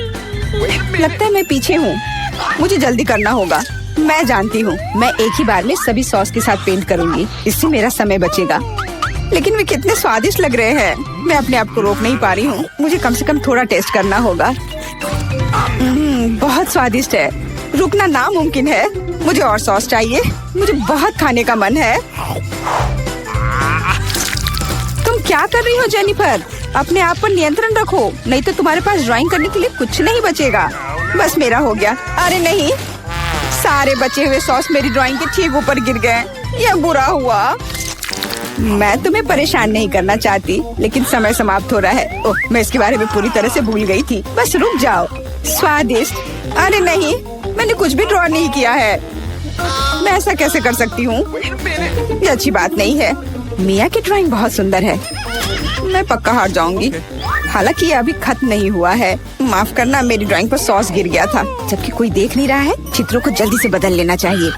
लगता है मैं पीछे हूँ, मुझे जल्दी करना होगा। मैं जानती हूँ, मैं एक ही बार में सभी सॉस के साथ पेंट करूँगी, इससे मेरा समय बचेगा। लेकिन वे कितने स्वादिष्ट लग रहे हैं, मैं अपने आप को रोक नहीं पा रही हूँ। मुझे कम से कम थोड़ा टेस्ट करना होगा। बहुत स्वादिष्ट है, रुकना नामुमकिन है। मुझे और सॉस चाहिए, मुझे बहुत खाने का मन है। तुम क्या कर रही हो जेनिफर? अपने आप पर नियंत्रण रखो, नहीं तो तुम्हारे पास ड्राइंग करने के लिए कुछ नहीं बचेगा। बस मेरा हो गया। अरे नहीं, सारे बचे हुए सॉस मेरी ड्राइंग के ठीक ऊपर गिर गए। यह बुरा हुआ। मैं तुम्हें परेशान नहीं करना चाहती, लेकिन समय समाप्त हो रहा है। ओह, मैं इसके बारे में पूरी तरह से भूल गई थी। बस रुक जाओ। स्वादिष्ट। अरे नहीं, मैंने कुछ भी ड्रॉ नहीं किया है। मैं ऐसा कैसे कर सकती हूँ? ये अच्छी बात नहीं है। मिया की ड्राइंग बहुत सुंदर है, मैं पक्का हार जाऊंगी। हालांकि ये अभी खत्म नहीं हुआ है। माफ करना, मेरी ड्राइंग पर सॉस गिर गया था। जबकि कोई देख नहीं रहा है, चित्रों को जल्दी से बदल लेना चाहिए।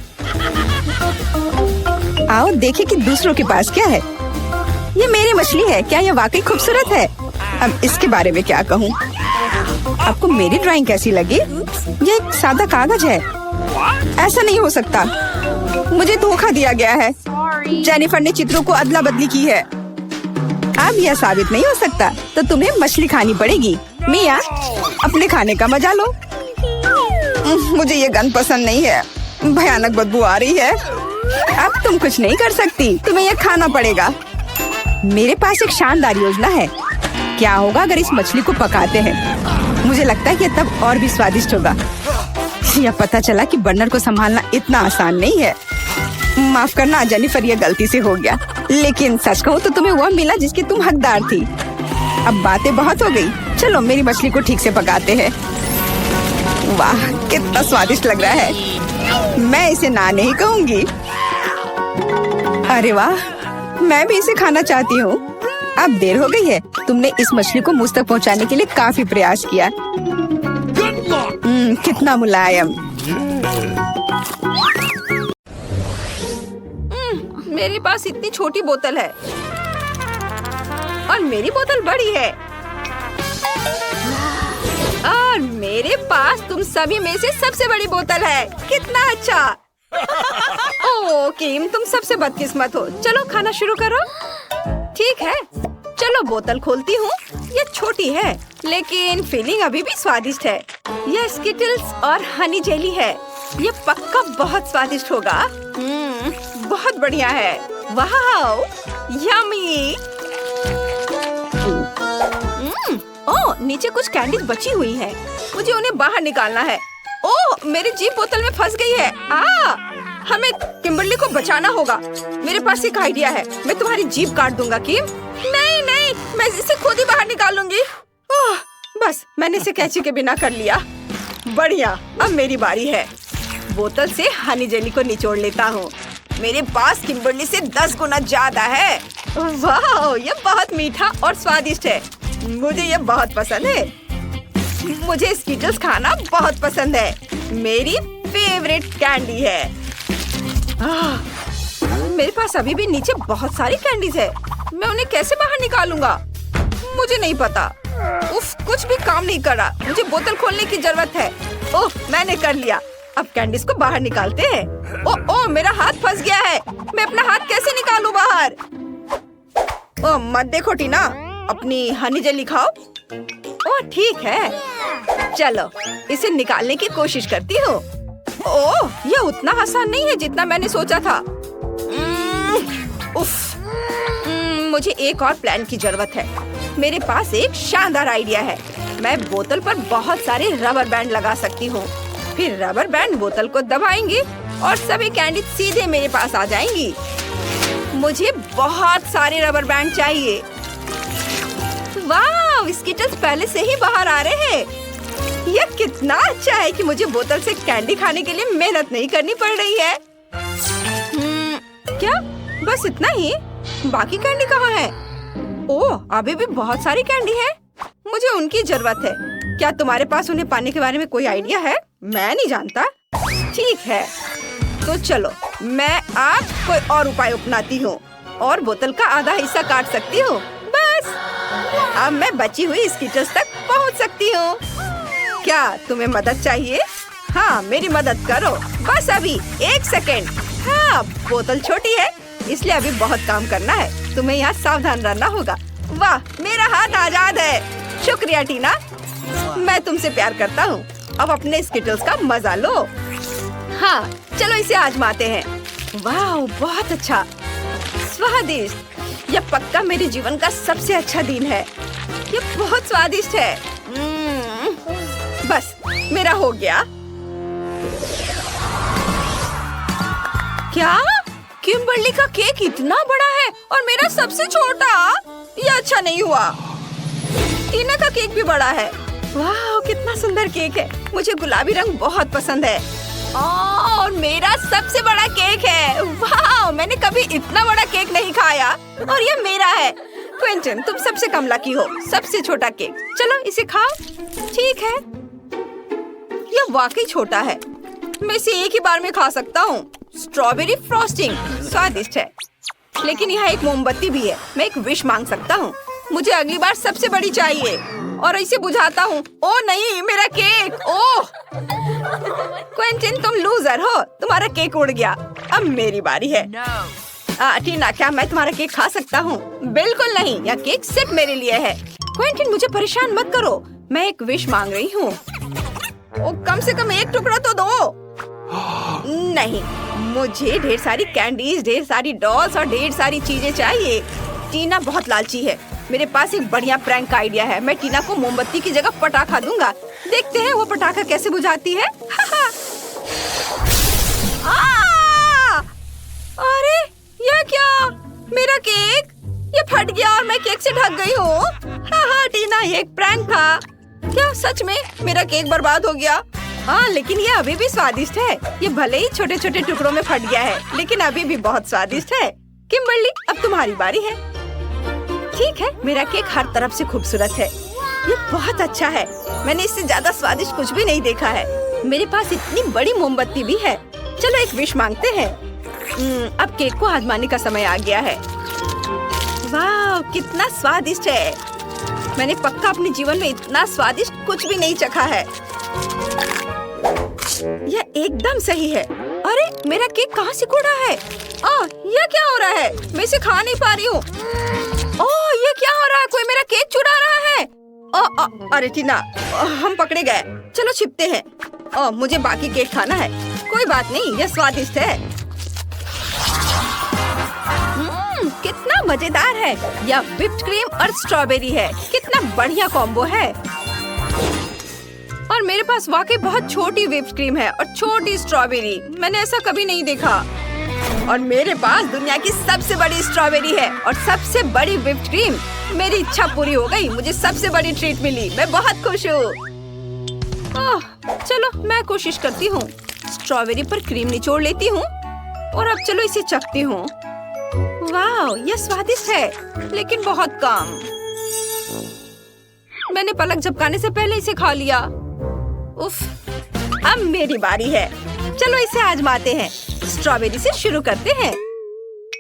आओ देखें कि दूसरों के पास क्या है। ये मेरी मछली है, क्या ये वाकई खूबसूरत है? अब इसके बारे में क्या कहूँ? आपको मेरी ड्राइंग कैसी लगी? ये एक सादा कागज है। ऐसा नहीं हो सकता, मुझे धोखा दिया गया है। जेनिफर ने चित्रों को अदला बदली की है। अब यह साबित नहीं हो सकता, तो तुम्हें मछली खानी पड़ेगी। मिया, अपने खाने का मजा लो। मुझे ये गंध पसंद नहीं है, भयानक बदबू आ रही है। अब तुम कुछ नहीं कर सकती, तुम्हें यह खाना पड़ेगा। मेरे पास एक शानदार योजना है। क्या होगा अगर इस मछली को पकाते हैं? मुझे लगता है कि तब और भी स्वादिष्ट होगा। यह पता चला कि बर्नर को संभालना इतना आसान नहीं है। माफ करना जेनिफर, यह गलती से हो गया। लेकिन सच कहूँ तो तुम्हें वह मिला जिसकी तुम हकदार थी। अब बातें बहुत हो गई, चलो मेरी मछली को ठीक से पकाते हैं। वाह, कितना स्वादिष्ट लग रहा है। मैं इसे ना नहीं कहूँगी। अरे वाह, मैं भी इसे खाना चाहती हूँ। अब देर हो गई है। तुमने इस मछली को मुझ तक पहुँचाने के लिए काफी प्रयास किया। कितना मुलायम। मेरे पास इतनी छोटी बोतल है और मेरी बोतल बड़ी है, और मेरे पास तुम सभी में से सबसे बड़ी बोतल है। कितना अच्छा। ओह किम, तुम सबसे बदकिस्मत हो। चलो खाना शुरू करो। ठीक है, चलो बोतल खोलती हूँ। ये छोटी है, लेकिन फीलिंग अभी भी स्वादिष्ट है। यह स्किटल्स और हनी जेली है। ये पक्का बहुत स्वादिष्ट होगा। बहुत बढ़िया है। वाह, यम्मी। ओह, नीचे कुछ कैंडीज बची हुई है, मुझे उन्हें बाहर निकालना है। ओह, मेरी जीभ बोतल में फंस गई है। हमें किम्बरली को बचाना होगा। मेरे पास एक आइडिया है, मैं तुम्हारी जीभ काट दूंगा। किम, नहीं नहीं, मैं इसे खुद ही बाहर निकालूंगी। ओह, बस मैंने इसे कैंची के बिना कर लिया। बढ़िया, अब मेरी बारी है। बोतल से हनी जेली को निचोड़ लेता हूँ। मेरे पास किम्बरली से 10 गुना ज्यादा है। वाह, ये बहुत मीठा और स्वादिष्ट है। मुझे ये बहुत पसंद है। मुझे स्किटल्स खाना बहुत पसंद है। मेरी फेवरेट कैंडी है। मेरे पास अभी भी नीचे बहुत सारी कैंडीज है। मैं उन्हें कैसे बाहर निकालूंगा? मुझे नहीं पता। उफ, कुछ भी काम नहीं कर रहा। मुझे बोतल खोलने की जरूरत है। ओह, मैंने कर लिया। अब कैंडीज को बाहर निकालते हैं। ओह, मेरा हाथ फंस गया है। मैं अपना हाथ कैसे निकालूं बाहर? ओह, मत देखो टीना, अपनी हनी जेली खाओ। ओह, ठीक है, चलो इसे निकालने की कोशिश करती हूँ। ओह, यह उतना आसान नहीं है जितना मैंने सोचा था। उफ, मुझे एक और प्लान की जरूरत है। मेरे पास एक शानदार आइडिया है। मैं बोतल पर बहुत सारे रबर बैंड लगा सकती हूँ। फिर रबर बैंड बोतल को दबाएंगे और सभी कैंडी सीधे मेरे पास आ जाएंगी। मुझे बहुत सारे रबर बैंड चाहिए। वाह, स्किटल्स पहले से ही बाहर आ रहे हैं। यह कितना अच्छा है कि मुझे बोतल से कैंडी खाने के लिए मेहनत नहीं करनी पड़ रही है। क्या बस इतना ही? बाकी कैंडी कहाँ है? ओह, अभी भी बहुत सारी कैंडी है। मुझे उनकी जरूरत है। क्या तुम्हारे पास उन्हें पाने के बारे में कोई आइडिया है? मैं नहीं जानता। ठीक है, तो चलो मैं आज कोई और उपाय अपनाती हूँ और बोतल का आधा हिस्सा काट सकती हूँ। बस अब मैं बची हुई स्कीटर्स तक पहुँच सकती हूँ। क्या तुम्हें मदद चाहिए? हाँ, मेरी मदद करो। बस अभी 1 सेकेंड। हाँ, बोतल छोटी है इसलिए अभी बहुत काम करना है। तुम्हें यहाँ सावधान रहना होगा। वाह, मेरा हाथ आजाद है। शुक्रिया टीना, मैं तुमसे प्यार करता हूँ। अब अपने स्किटल्स का मजा लो। हाँ, चलो इसे आजमाते हैं। वाह, बहुत अच्छा, स्वादिष्ट। यह पक्का मेरे जीवन का सबसे अच्छा दिन है। यह बहुत स्वादिष्ट है। बस मेरा हो गया। क्या किम्बर्ली का केक इतना बड़ा है और मेरा सबसे छोटा? यह अच्छा नहीं हुआ। टीना का केक भी बड़ा है। वाह, कितना सुंदर केक है। मुझे गुलाबी रंग बहुत पसंद है। और मेरा सबसे बड़ा केक है। वाह, मैंने कभी इतना बड़ा केक नहीं खाया और यह मेरा है। क्विंटन, तुम सबसे कम लकी हो। सबसे छोटा केक। चलो इसे खाओ। ठीक है, यह वाकई छोटा है। मैं इसे एक ही बार में खा सकता हूँ। स्ट्रॉबेरी फ्रॉस्टिंग स्वादिष्ट है, लेकिन यहाँ एक मोमबत्ती भी है। मैं एक विश मांग सकता हूँ। मुझे अगली बार सबसे बड़ी चाहिए और इसे बुझाता हूँ। ओह नहीं, मेरा केक। ओह क्विंटन, तुम लूजर हो। तुम्हारा केक उड़ गया। अब मेरी बारी है। टीना, क्या मैं तुम्हारा केक खा सकता हूँ? बिल्कुल नहीं, यह केक सिर्फ मेरे लिए है। क्विंटन, मुझे परेशान मत करो। मैं एक विश मांग रही हूँ। कम से कम एक टुकड़ा तो दो। नहीं, मुझे ढेर सारी कैंडीज, ढेर सारी डॉल्स और ढेर सारी चीजें चाहिए। टीना बहुत लालची है। मेरे पास एक बढ़िया प्रैंक का आइडिया है। मैं टीना को मोमबत्ती की जगह पटाखा दूंगा। देखते हैं वो पटाखा कैसे बुझाती है। अरे यह क्या? मेरा केक ये फट गया और मैं केक से ढक गई हूँ। हाँ टीना, ये एक प्रैंक था। क्या सच में मेरा केक बर्बाद हो गया? हाँ, लेकिन ये अभी भी स्वादिष्ट है। ये भले ही छोटे छोटे टुकड़ों में फट गया है, लेकिन अभी भी बहुत स्वादिष्ट है। किम्बर्ली, अब तुम्हारी बारी है। ठीक है, मेरा केक हर तरफ से खूबसूरत है। ये बहुत अच्छा है। मैंने इससे ज्यादा स्वादिष्ट कुछ भी नहीं देखा है। मेरे पास इतनी बड़ी मोमबत्ती भी है। चलो एक विश मांगते हैं। अब केक को आजमाने का समय आ गया है। वाह, कितना स्वादिष्ट है। मैंने पक्का अपने जीवन में इतना स्वादिष्ट कुछ भी नहीं चखा है। यह एकदम सही है। अरे मेरा केक कहाँ से कूड़ा है? यह क्या हो रहा है? मैं इसे खा नहीं पा रही हूँ। ये क्या हो रहा है? कोई मेरा केक चुरा रहा है। अरे टीना, हम पकड़े गए। चलो छिपते हैं। मुझे बाकी केक खाना है। कोई बात नहीं, यह स्वादिष्ट है। कितना मजेदार है। यह व्हिप्ड क्रीम और स्ट्रॉबेरी है। कितना बढ़िया कॉम्बो है। और मेरे पास वाकई बहुत छोटी व्हिप्ड क्रीम है और छोटी स्ट्रॉबेरी। मैंने ऐसा कभी नहीं देखा। और मेरे पास दुनिया की सबसे बड़ी स्ट्रॉबेरी है और सबसे बड़ी व्हिप्ड क्रीम। मेरी इच्छा पूरी हो गई। मुझे सबसे बड़ी ट्रीट मिली। मैं बहुत खुश हूँ। चलो मैं कोशिश करती हूँ। स्ट्रॉबेरी पर क्रीम निचोड़ लेती हूँ और अब चलो इसे चखती हूँ। वाह, यह स्वादिष्ट है, लेकिन बहुत कम। मैंने पलक झपकाने से पहले इसे खा लिया। उफ, अब मेरी बारी है। चलो इसे आजमाते हैं। स्ट्रॉबेरी से शुरू करते हैं।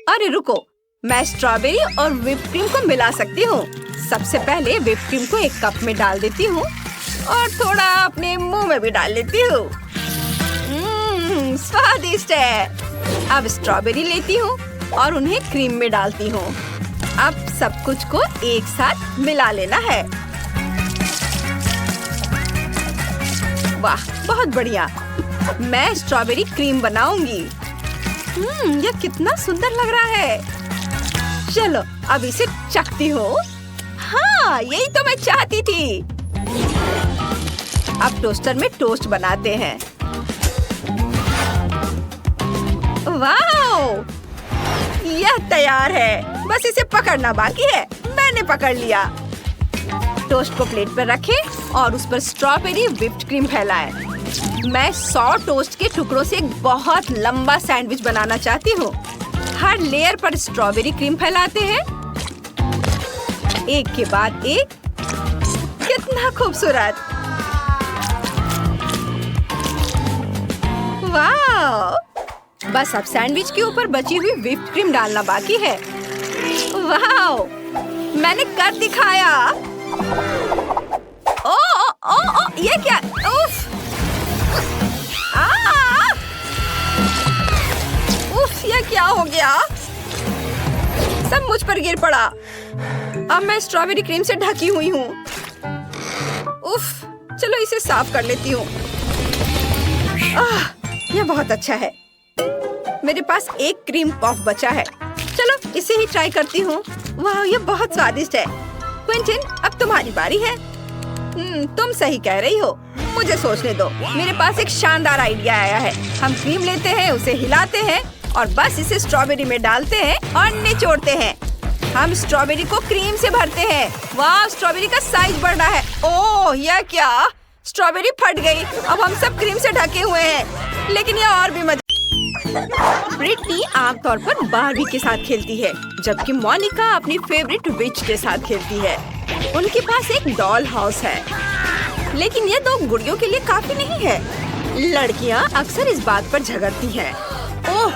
अरे रुको, मैं स्ट्रॉबेरी और व्हिप्ड क्रीम को मिला सकती हूँ। सबसे पहले व्हिप्ड क्रीम को एक कप में डाल देती हूँ और थोड़ा अपने मुंह में भी डाल लेती हूँ। स्वादिष्ट है। अब स्ट्रॉबेरी लेती हूँ और उन्हें क्रीम में डालती हूँ। अब सब कुछ को एक साथ मिला लेना है। वाह, बहुत बढ़िया। मैं स्ट्रॉबेरी क्रीम बनाऊंगी। यह कितना सुंदर लग रहा है। चलो अब इसे चखती हूँ। हाँ, यही तो मैं चाहती थी। अब टोस्टर में टोस्ट बनाते हैं। वाह, यह तैयार है। बस इसे पकड़ना बाकी है। मैंने पकड़ लिया। टोस्ट को प्लेट पर रखें और उस पर स्ट्रॉबेरी व्हिप्ड क्रीम फैलाएं। मैं 100 टोस्ट के टुकड़ों से एक बहुत लंबा सैंडविच बनाना चाहती हूँ। हर लेयर पर स्ट्रॉबेरी क्रीम फैलाते हैं, एक के बाद एक। कितना खूबसूरत। वाह! बस अब सैंडविच के ऊपर बची हुई व्हिप्ड क्रीम डालना बाकी है। वाह! मैंने कर दिखाया। ओ, ओ, ओ, ये क्या? उफ! उफ, ये क्या हो गया? सब मुझ पर गिर पड़ा। अब मैं स्ट्रॉबेरी क्रीम से ढकी हुई हूँ। उफ, चलो इसे साफ कर लेती हूँ। यह बहुत अच्छा है। मेरे पास एक क्रीम पफ बचा है। चलो इसे ही ट्राई करती हूँ। वाह, ये बहुत स्वादिष्ट है। क्विंटिन, अब तुम्हारी बारी है। तुम सही कह रही हो। मुझे सोचने दो। मेरे पास एक शानदार आइडिया आया है। हम क्रीम लेते हैं, उसे हिलाते हैं और बस इसे स्ट्रॉबेरी में डालते हैं और निचोड़ते हैं। हम स्ट्रॉबेरी को क्रीम से भरते हैं। वाह, स्ट्रॉबेरी का साइज बढ़ रहा है। ओह, यह क्या? स्ट्रॉबेरी फट गई। अब हम सब क्रीम से ढके हुए हैं। लेकिन यह और भी मजा। ब्रिटनी आमतौर पर बारबी के साथ खेलती है, जबकि मोनिका अपनी फेवरेट विच के साथ खेलती है। उनके पास एक डॉल हाउस है, लेकिन ये दो गुड़ियों के लिए काफी नहीं है। लड़कियां अक्सर इस बात पर झगड़ती हैं। ओह,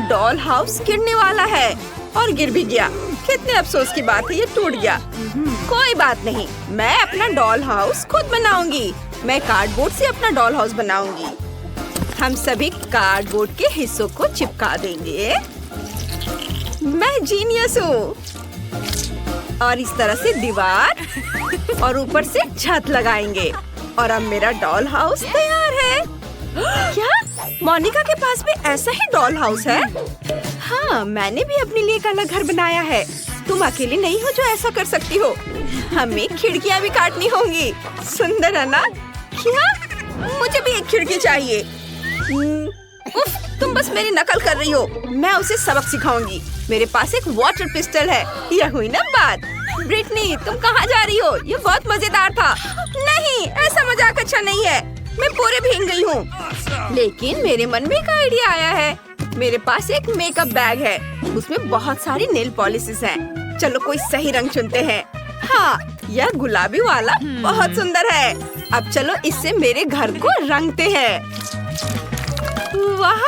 डॉल हाउस गिरने वाला है और गिर भी गया। कितने अफसोस की बात है, ये टूट गया। कोई बात नहीं, मैं अपना डॉल हाउस खुद बनाऊंगी। मैं कार्डबोर्ड से अपना डॉल हाउस बनाऊंगी। हम सभी कार्डबोर्ड के हिस्सों को चिपका देंगे। मैं जीनियस हूँ। और इस तरह से दीवार और ऊपर से छत लगाएंगे और अब मेरा डॉल हाउस तैयार है। क्या मोनिका के पास भी ऐसा ही डॉल हाउस है? हाँ, मैंने भी अपने लिए एक अलग घर बनाया है। तुम अकेली नहीं हो जो ऐसा कर सकती हो। हमें खिड़कियाँ भी काटनी होंगी। सुंदर है ना? क्या? मुझे भी एक खिड़की चाहिए। उफ, तुम बस मेरी नकल कर रही हो। मैं उसे सबक सिखाऊंगी। मेरे पास एक वाटर पिस्टल है। यह हुई ना बात। ब्रिटनी, तुम कहाँ जा रही हो? ये बहुत मजेदार था। नहीं, ऐसा मजाक अच्छा नहीं है। मैं पूरे भीग गई हूँ। लेकिन मेरे मन में एक आइडिया आया है। मेरे पास एक मेकअप बैग है। उसमें बहुत सारी नेल पॉलिशेस हैं। चलो कोई सही रंग चुनते हैं। हाँ, यह गुलाबी वाला बहुत सुंदर है। अब चलो इससे मेरे घर को रंगते हैं। वाह,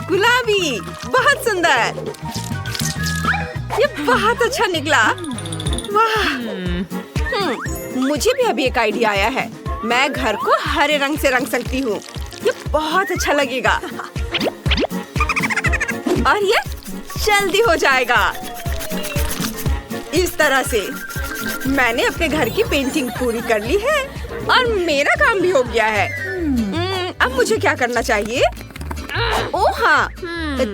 गुलाबी, बहुत सुंदर। ये बहुत अच्छा निकला। वाह। मुझे भी अभी एक आइडिया आया है। मैं घर को हरे रंग से रंग सकती हूँ। ये बहुत अच्छा लगेगा और ये जल्दी हो जाएगा। इस तरह से मैंने अपने घर की पेंटिंग पूरी कर ली है और मेरा काम भी हो गया है। अब मुझे क्या करना चाहिए? ओह हाँ,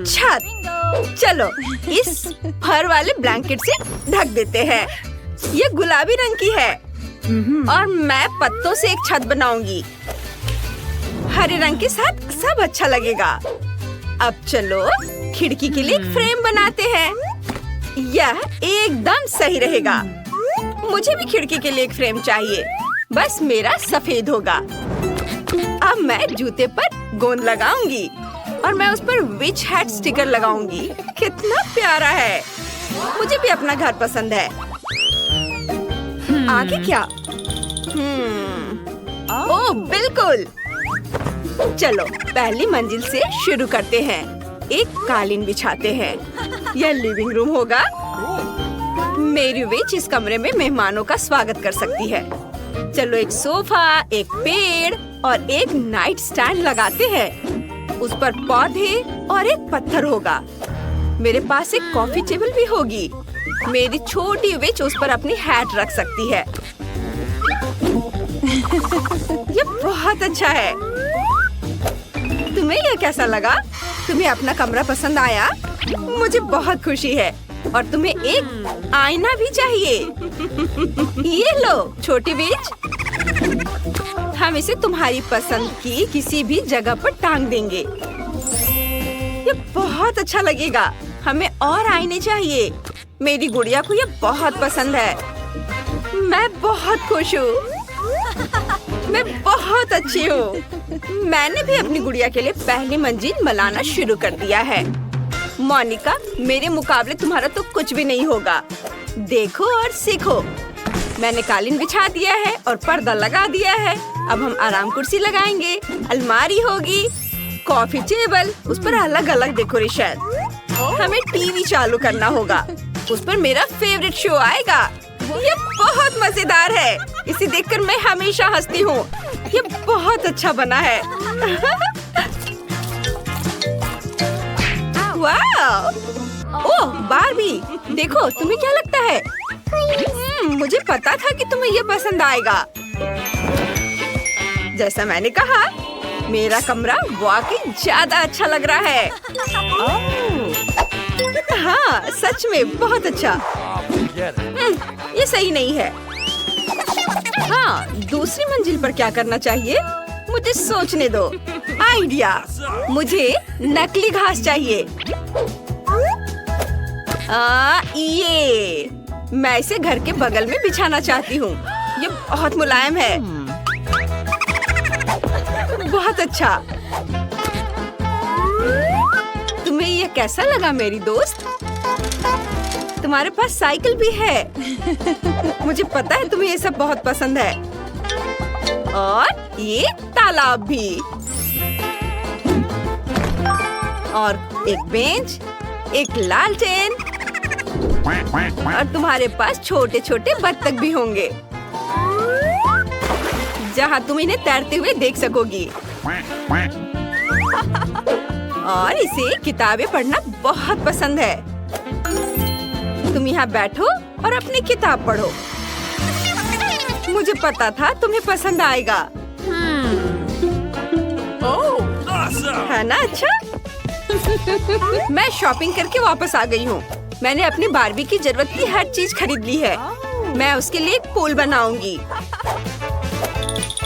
छत। चलो इस फर वाले ब्लैंकेट से ढक देते हैं। ये गुलाबी रंग की है और मैं पत्तों से एक छत बनाऊंगी। हरे रंग के साथ सब अच्छा लगेगा। अब चलो खिड़की के लिए एक फ्रेम बनाते हैं। यह एकदम सही रहेगा। मुझे भी खिड़की के लिए एक फ्रेम चाहिए। बस मेरा सफेद होगा। अब मैं जूते पर गोंद लगाऊंगी और मैं उस पर विच हैट स्टिकर लगाऊंगी। कितना प्यारा है। मुझे भी अपना घर पसंद है। आगे क्या? ओह बिल्कुल। चलो पहली मंजिल से शुरू करते हैं। एक कालीन बिछाते हैं। यह लिविंग रूम होगा। मेरी विच इस कमरे में मेहमानों का स्वागत कर सकती है। चलो एक सोफा, एक पेड़ और एक नाइट स्टैंड लगाते हैं। उस पर पौधे और एक पत्थर होगा। मेरे पास एक कॉफी टेबल भी होगी। मेरी छोटी विच उस पर अपनी हैट रख सकती है। ये बहुत अच्छा है। तुम्हें यह कैसा लगा? तुम्हें अपना कमरा पसंद आया? मुझे बहुत खुशी है। और तुम्हें एक आईना भी चाहिए। ये लो छोटी विच। हम इसे तुम्हारी पसंद की किसी भी जगह पर टांग देंगे। ये बहुत अच्छा लगेगा। हमें और आईने चाहिए। मेरी गुड़िया को ये बहुत पसंद है। मैं बहुत खुश हूँ। मैं बहुत अच्छी हूँ। मैंने भी अपनी गुड़िया के लिए पहली मंजिल बनाना शुरू कर दिया है। मोनिका, मेरे मुकाबले तुम्हारा तो कुछ भी नहीं होगा। देखो और सीखो। मैंने कालीन बिछा दिया है और पर्दा लगा दिया है। अब हम आराम कुर्सी लगाएंगे। अलमारी होगी कॉफी टेबल, उस पर अलग अलग डेकोरेशन। हमें टीवी चालू करना होगा, उस पर मेरा फेवरेट शो आएगा। ये बहुत मजेदार है, इसे देखकर मैं हमेशा हंसती हूँ। ये बहुत अच्छा बना है। वाह! ओह बार्बी, देखो तुम्हें क्या लगता है? मुझे पता था कि तुम्हें ये पसंद आएगा। जैसा मैंने कहा, मेरा कमरा वाकई ज्यादा अच्छा लग रहा है। हाँ, सच में बहुत अच्छा। ये सही नहीं है। हाँ, दूसरी मंजिल पर क्या करना चाहिए? मुझे सोचने दो। आइडिया! मुझे नकली घास चाहिए। ये मैं इसे घर के बगल में बिछाना चाहती हूँ। ये बहुत मुलायम है। बहुत अच्छा। तुम्हें ये कैसा लगा मेरी दोस्त? तुम्हारे पास साइकिल भी है। मुझे पता है तुम्हें ये सब बहुत पसंद है। और ये तालाब भी। और एक बेंच, एक लालटेन, और तुम्हारे पास छोटे छोटे बत्तख भी होंगे जहाँ तुम इन्हें तैरते हुए देख सकोगी। और इसे किताबें पढ़ना बहुत पसंद है। तुम यहाँ बैठो और अपनी किताब पढ़ो। मुझे पता था तुम्हें पसंद आएगा। है ना अच्छा? मैं शॉपिंग करके वापस आ गई हूँ। मैंने अपनी बार्बी की जरूरत की हर चीज खरीद ली है। मैं उसके लिए एक पूल बनाऊंगी।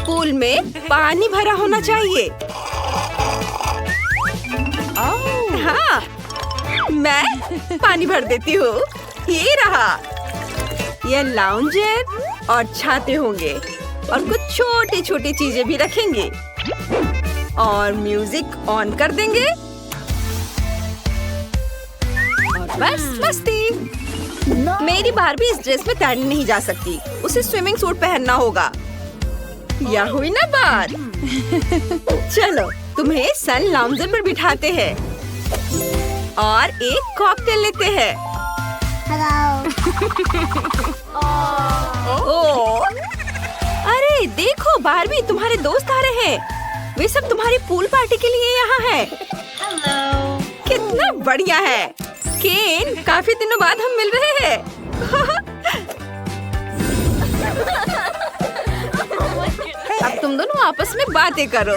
पूल में पानी भरा होना चाहिए। हाँ, मैं पानी भर देती हूँ। ये रहा। ये लाउंजर और छाते होंगे और कुछ छोटी छोटी चीजें भी रखेंगे और म्यूजिक ऑन कर देंगे और बस मस्ती। मेरी बार्बी इस ड्रेस में तैरने नहीं जा सकती, उसे स्विमिंग सूट पहनना होगा। यह हुई ना बात। चलो तुम्हें सन लाउंजर पर बिठाते हैं और एक कॉकटेल लेते हैं। ओह, अरे देखो बार्बी, तुम्हारे दोस्त आ रहे हैं। वे सब तुम्हारी पूल पार्टी के लिए यहाँ हैं। कितना बढ़िया है केन, काफी दिनों बाद हम मिल रहे हैं। अब तुम दोनों आपस में बातें करो।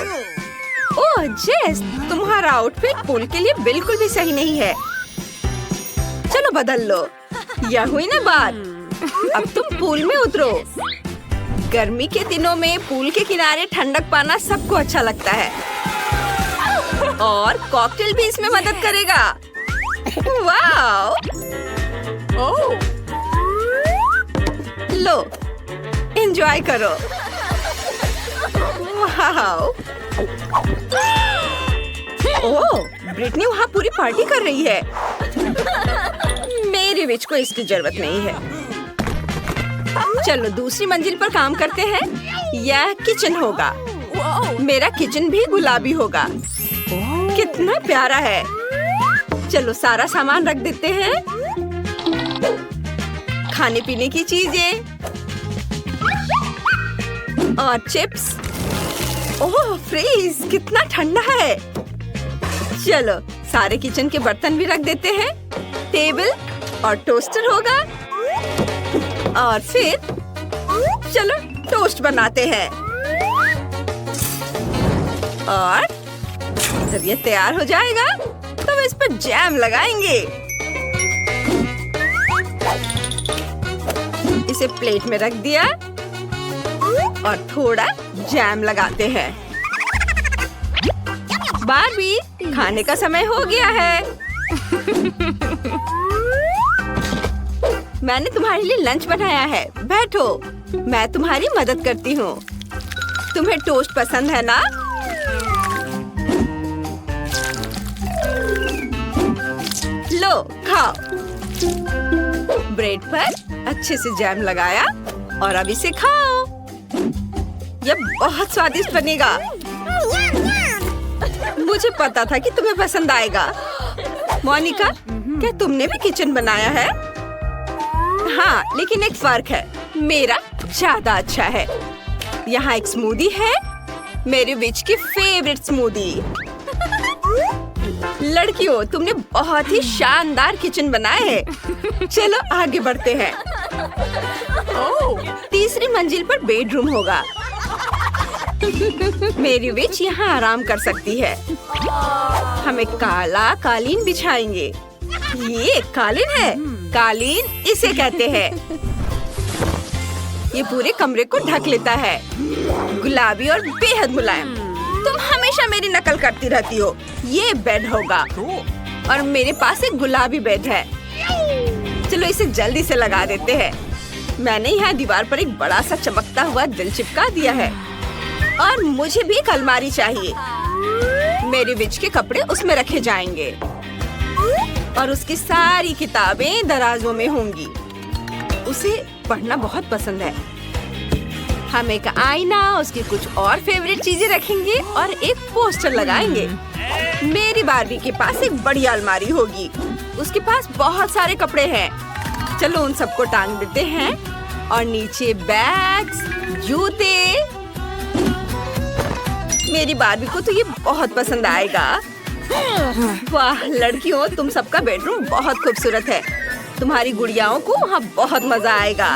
ओह जेस, तुम्हारा आउटफिट पूल के लिए बिल्कुल भी सही नहीं है। चलो बदल लो। यह हुई ना बात। अब तुम पूल में उतरो। गर्मी के दिनों में पूल के किनारे ठंडक पाना सबको अच्छा लगता है और कॉकटेल भी इसमें मदद करेगा। वाओ! ओह, लो एंजॉय करो। वाओ! ओह, ब्रिटनी वहाँ पूरी पार्टी कर रही है। मेरी विच को इसकी जरूरत नहीं है। चलो दूसरी मंजिल पर काम करते हैं। यह किचन होगा। मेरा किचन भी गुलाबी होगा। कितना प्यारा है। चलो सारा सामान रख देते हैं। खाने पीने की चीजें और चिप्स। ओह फ्रीज, कितना ठंडा है। चलो सारे किचन के बर्तन भी रख देते हैं। टेबल और टोस्टर होगा। और फिर चलो टोस्ट बनाते हैं। और जब ये तैयार हो जाएगा तो इस पर जैम लगाएंगे। इसे प्लेट में रख दिया और थोड़ा जैम लगाते हैं। बार्बी, खाने का समय हो गया है। मैंने तुम्हारे लिए लंच बनाया है। बैठो, मैं तुम्हारी मदद करती हूँ। तुम्हें टोस्ट पसंद है ना? लो खाओ। ब्रेड पर अच्छे से जैम लगाया और अब इसे खाओ। यह बहुत स्वादिष्ट बनेगा। मुझे पता था कि तुम्हें पसंद आएगा। मोनिका, क्या तुमने भी किचन बनाया है? हाँ, लेकिन एक फर्क है, मेरा ज्यादा अच्छा है। यहाँ एक स्मूदी है, मेरे विच की फेवरेट स्मूदी। लड़कियों, तुमने बहुत ही शानदार किचन बनाया है। चलो आगे बढ़ते हैं। ओह, तीसरी मंजिल पर बेडरूम होगा। मेरी विच यहाँ आराम कर सकती है। हम एक काला कालीन बिछाएंगे। ये कालीन है, कालीन इसे कहते हैं। ये पूरे कमरे को ढक लेता है। गुलाबी और बेहद मुलायम। तुम हमेशा मेरी नकल करती रहती हो। ये बेड होगा और मेरे पास एक गुलाबी बेड है। चलो इसे जल्दी से लगा देते हैं। मैंने यहाँ दीवार पर एक बड़ा सा चमकता हुआ दिल चिपका दिया है। और मुझे भी एक अलमारी चाहिए। मेरे विच के कपड़े उसमें रखे जाएंगे और उसकी सारी किताबें दराजों में होंगी। उसे पढ़ना बहुत पसंद है। हम एक आईना, उसकी कुछ और फेवरेट चीजें रखेंगे और एक पोस्टर लगाएंगे। मेरी बार्बी के पास एक बड़ी अलमारी होगी। उसके पास बहुत सारे कपड़े हैं। चलो उन सबको टांग देते हैं और नीचे बैग्स, जूते। मेरी बार्बी को तो ये बहुत पसंद आएगा। वाह लड़कियों, तुम सबका बेडरूम बहुत खूबसूरत है। तुम्हारी गुड़ियाओं को वहाँ बहुत मजा आएगा।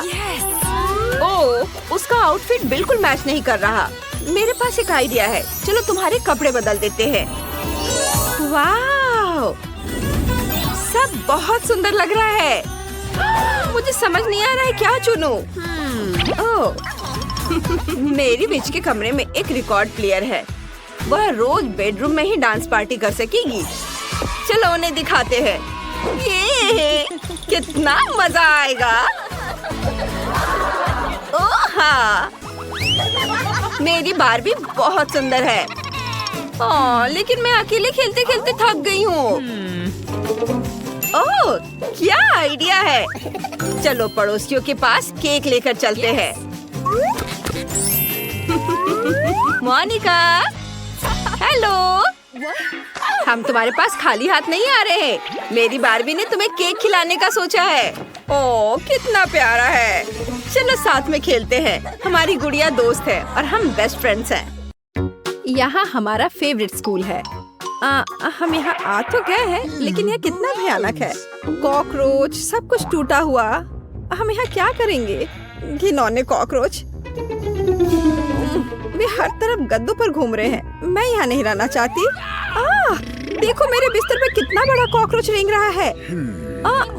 ओह, उसका आउटफिट बिल्कुल मैच नहीं कर रहा। मेरे पास एक आइडिया है। चलो तुम्हारे कपड़े बदल देते हैं। वाह, सब बहुत सुंदर लग रहा है। मुझे समझ नहीं आ रहा है क्या चुनूं। ओह, मेरी विच के कमरे में एक रिकॉर्ड प्लेयर है। वह रोज बेडरूम में ही डांस पार्टी कर सकेगी। चलो उन्हें दिखाते हैं। ये कितना मजा आएगा। ओह हाँ, मेरी बार्बी बहुत सुंदर है। लेकिन मैं अकेले खेलते खेलते थक गई हूँ। ओह, क्या आइडिया है। चलो पड़ोसियों के पास केक लेकर चलते हैं। मोनिका, हेलो। हम तुम्हारे पास खाली हाथ नहीं आ रहे हैं। मेरी बार्बी ने तुम्हें केक खिलाने का सोचा है। ओह, कितना प्यारा है। चलो साथ में खेलते हैं। हमारी गुड़िया दोस्त है और हम बेस्ट फ्रेंड्स हैं। यहाँ हमारा फेवरेट स्कूल है। हम यहाँ आ तो गए हैं, लेकिन यह कितना भयानक है। कॉकरोच, सब कुछ टूटा हुआ। हम यहाँ क्या करेंगे? घिनौने कॉकरोच। वे हर तरफ गद्दों पर घूम रहे हैं। मैं यहाँ नहीं रहना चाहती। देखो मेरे बिस्तर पे कितना बड़ा कॉकरोच रेंग रहा है।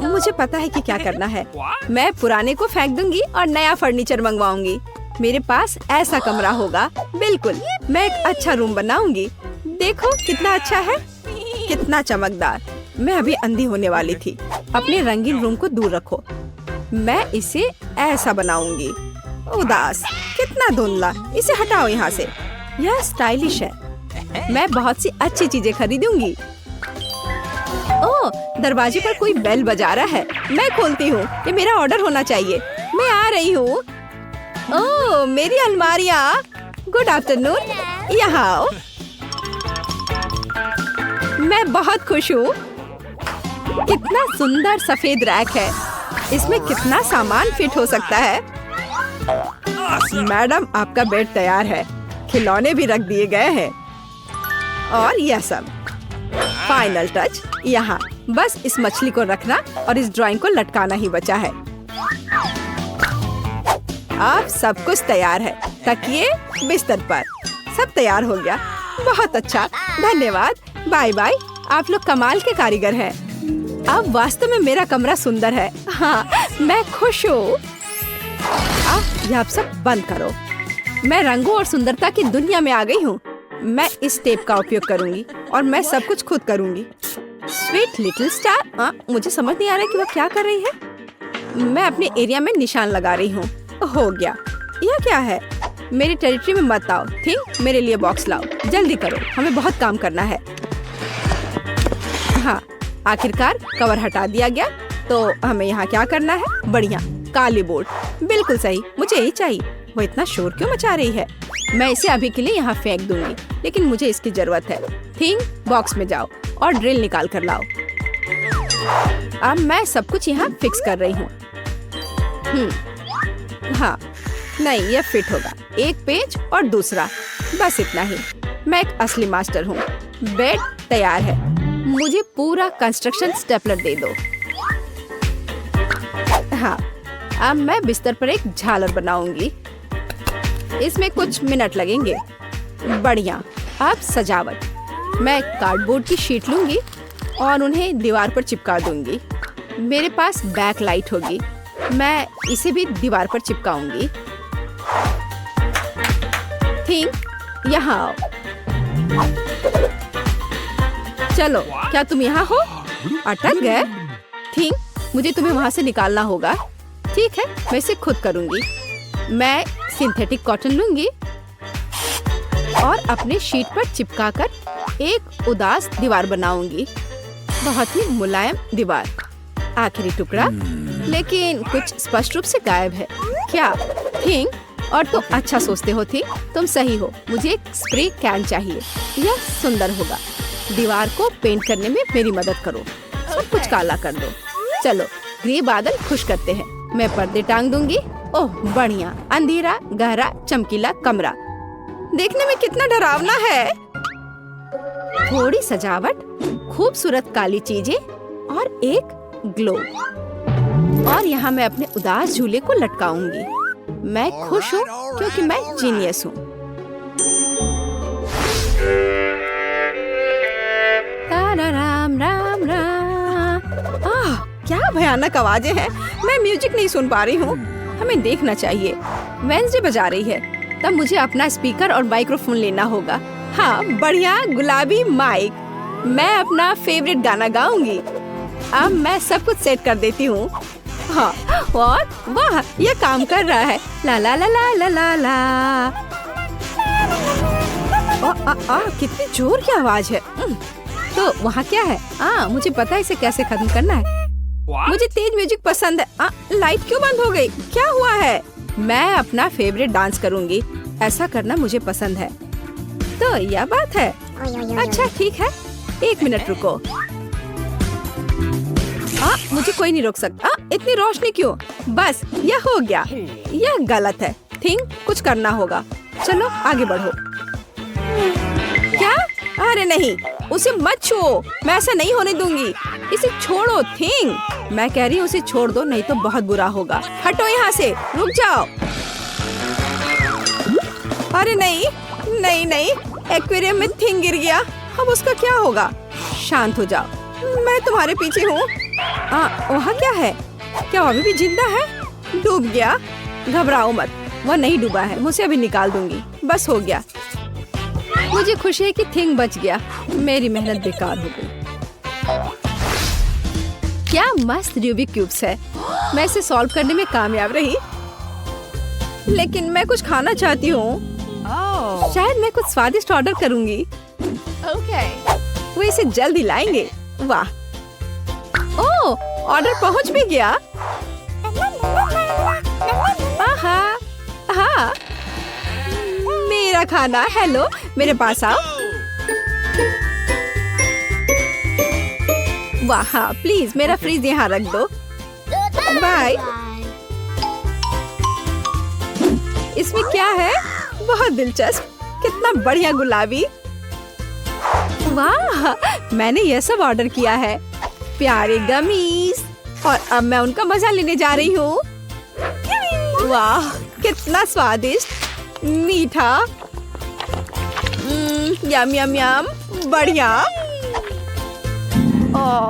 मुझे पता है कि क्या करना है। मैं पुराने को फेंक दूंगी और नया फर्नीचर मंगवाऊंगी। मेरे पास ऐसा कमरा होगा। बिल्कुल, मैं एक अच्छा रूम बनाऊंगी। देखो कितना अच्छा है, कितना चमकदार। मैं अभी अंधी होने वाली थी। अपने रंगीन रूम को दूर रखो। मैं इसे ऐसा बनाऊंगी। उदास, कितना धुंधला। इसे हटाओ यहाँ से। यह स्टाइलिश है। मैं बहुत सी अच्छी चीजें खरीदूंगी। ओह, दरवाजे पर कोई बेल बजा रहा है। मैं खोलती हूँ। ये मेरा ऑर्डर होना चाहिए। मैं आ रही हूँ। ओह, मेरी अलमारियाँ। गुड आफ्टरनून, यहाँ आओ। मैं बहुत खुश हूँ। कितना सुंदर सफेद रैक है। इसमें कितना सामान फिट हो सकता है। मैडम, आपका बेड तैयार है। खिलौने भी रख दिए गए हैं और यह सब। फाइनल टच यहाँ। बस इस मछली को रखना और इस ड्राइंग को लटकाना ही बचा है। अब सब कुछ तैयार है। तकिए, बिस्तर पर सब तैयार हो गया। बहुत अच्छा, धन्यवाद। Bye bye. आप लोग कमाल के कारीगर हैं। अब वास्तव में मेरा कमरा सुंदर है। हाँ, मैं खुश हूँ। अब यह सब बंद करो। मैं रंगों और सुंदरता की दुनिया में आ गई हूँ। मैं इस टेप का उपयोग करूँगी और मैं सब कुछ खुद करूँगी। Sweet little star. मुझे समझ नहीं आ रहा कि वो क्या कर रही है। मैं अपने एरिया में निशान लगा रही हूँ। हो गया। यह क्या है? मेरी टेरिटरी में मत आओ। थिंक, मेरे लिए बॉक्स लाओ। जल्दी करो, हमें बहुत काम करना है। हाँ, आखिरकार कवर हटा दिया गया। तो हमें यहाँ क्या करना है? बढ़िया, काली बोर्ड। बिल्कुल सही, मुझे यही चाहिए। वो इतना शोर क्यों मचा रही है? मैं इसे अभी के लिए यहाँ फेंक दूंगी, लेकिन मुझे इसकी जरूरत है। थिंग, बॉक्स में जाओ और ड्रिल निकाल कर लाओ। अब मैं सब कुछ यहाँ फिक्स कर रही हूँ। हाँ, नहीं, यह फिट होगा। एक पेज और दूसरा, बस इतना ही। मैं एक असली मास्टर हूँ। बेड तैयार है। मुझे पूरा कंस्ट्रक्शन स्टेपलर दे दो। हाँ, अब मैं बिस्तर पर एक झालर बनाऊंगी। इसमें कुछ मिनट लगेंगे। बढ़िया। अब सजावट। मैं कार्डबोर्ड की शीट लूंगी और उन्हें दीवार पर चिपका दूंगी। मेरे पास बैक लाइट होगी। मैं इसे भी दीवार पर चिपकाऊंगी। थिंग, यहाँ आओ। चलो, क्या तुम यहाँ हो? अटक गए? थिंग, मुझे तुम्हें वहाँ से निकालना होगा। ठीक है, मैं इसे खुद करूँगी। मैं सिंथेटिक कॉटन लूंगी और अपने शीट पर चिपकाकर एक उदास दीवार बनाऊंगी। बहुत ही मुलायम दीवार। आखिरी टुकड़ा, लेकिन कुछ स्पष्ट रूप से गायब है। क्या? थिंग, और तुम अच्छा सोचते हो। थी, तुम सही हो। मुझे एक स्प्रे कैन चाहिए। यह सुंदर होगा। दीवार को पेंट करने में मेरी मदद करो। सब कुछ काला कर दो। चलो, ग्रे बादल खुश करते हैं। मैं पर्दे टांग दूंगी। ओह, बढ़िया। अंधेरा, गहरा, चमकीला कमरा। देखने में कितना डरावना है। थोड़ी सजावट, खूबसूरत काली चीजें और एक ग्लो। और यहाँ मैं अपने उदास झूले को लटकाऊंगी। मैं खुश हूँ क्योंकि मैं जीनियस हूँ। राम राम राम। क्या भयानक आवाजें हैं। मैं म्यूजिक नहीं सुन पा रही हूँ। हमें देखना चाहिए। वेंसडे बजा रही है। तब मुझे अपना स्पीकर और माइक्रोफोन लेना होगा। हाँ, बढ़िया गुलाबी माइक। मैं अपना फेवरेट गाना गाऊंगी। अब मैं सब कुछ सेट कर देती हूँ। हाँ, और वाह, ये काम कर रहा है। ला ला ला ला ला ला ला। कितनी जोर की आवाज है। तो वहाँ क्या है? मुझे पता है इसे कैसे खत्म करना है। मुझे तेज म्यूजिक पसंद है। लाइट क्यों बंद हो गई? क्या हुआ है? मैं अपना फेवरेट डांस करूँगी। ऐसा करना मुझे पसंद है। तो यह बात है। अच्छा, ठीक है। 1 मिनट रुको। मुझे कोई नहीं रोक सकता। इतनी रोशनी क्यों? बस, यह हो गया। यह गलत है। थिंग, कुछ करना होगा। चलो, आगे बढ़ो। क्या? अरे नहीं, उसे मत छुओ। मैं ऐसा नहीं होने दूंगी। इसे छोड़ो। थिंग, मैं कह रही हूँ उसे छोड़ दो, नहीं तो बहुत बुरा होगा। हटो यहाँ से। रुक जाओ। अरे नहीं नहीं नहीं, एक्वेरियम में थिंग गिर गया। अब उसका क्या होगा? शांत हो जाओ, मैं तुम्हारे पीछे हूँ। वहाँ क्या है? क्या वो अभी भी जिंदा है? डूब गया? घबराओ मत, वो नहीं डूबा है। मुझे अभी निकाल दूंगी। बस हो गया। मुझे खुशी है कि थिंग बच गया। मेरी मेहनत बेकार हो गई। क्या मस्त रूबिक क्यूब्स है। मैं इसे सॉल्व करने में कामयाब रही। लेकिन मैं कुछ खाना चाहती हूँ। शायद मैं कुछ स्वादिष्ट ऑर्डर करूँगी। वो इसे जल्दी लाएंगे। वाह, ओह, ऑर्डर पहुँच भी गया। हाँ, मेरा खाना। हेलो, मेरे पास आओ। वाह, हाँ, प्लीज मेरा फ्रिज यहाँ रख दो। बाय। इसमें क्या है? बहुत दिलचस्प। कितना बढ़िया गुलाबी। वाह, मैंने यह सब ऑर्डर किया है। प्यारे गमीज। और अब मैं उनका मजा लेने जा रही हूँ। वाह, कितना स्वादिष्ट, मीठा। यम यम यम, बढ़िया।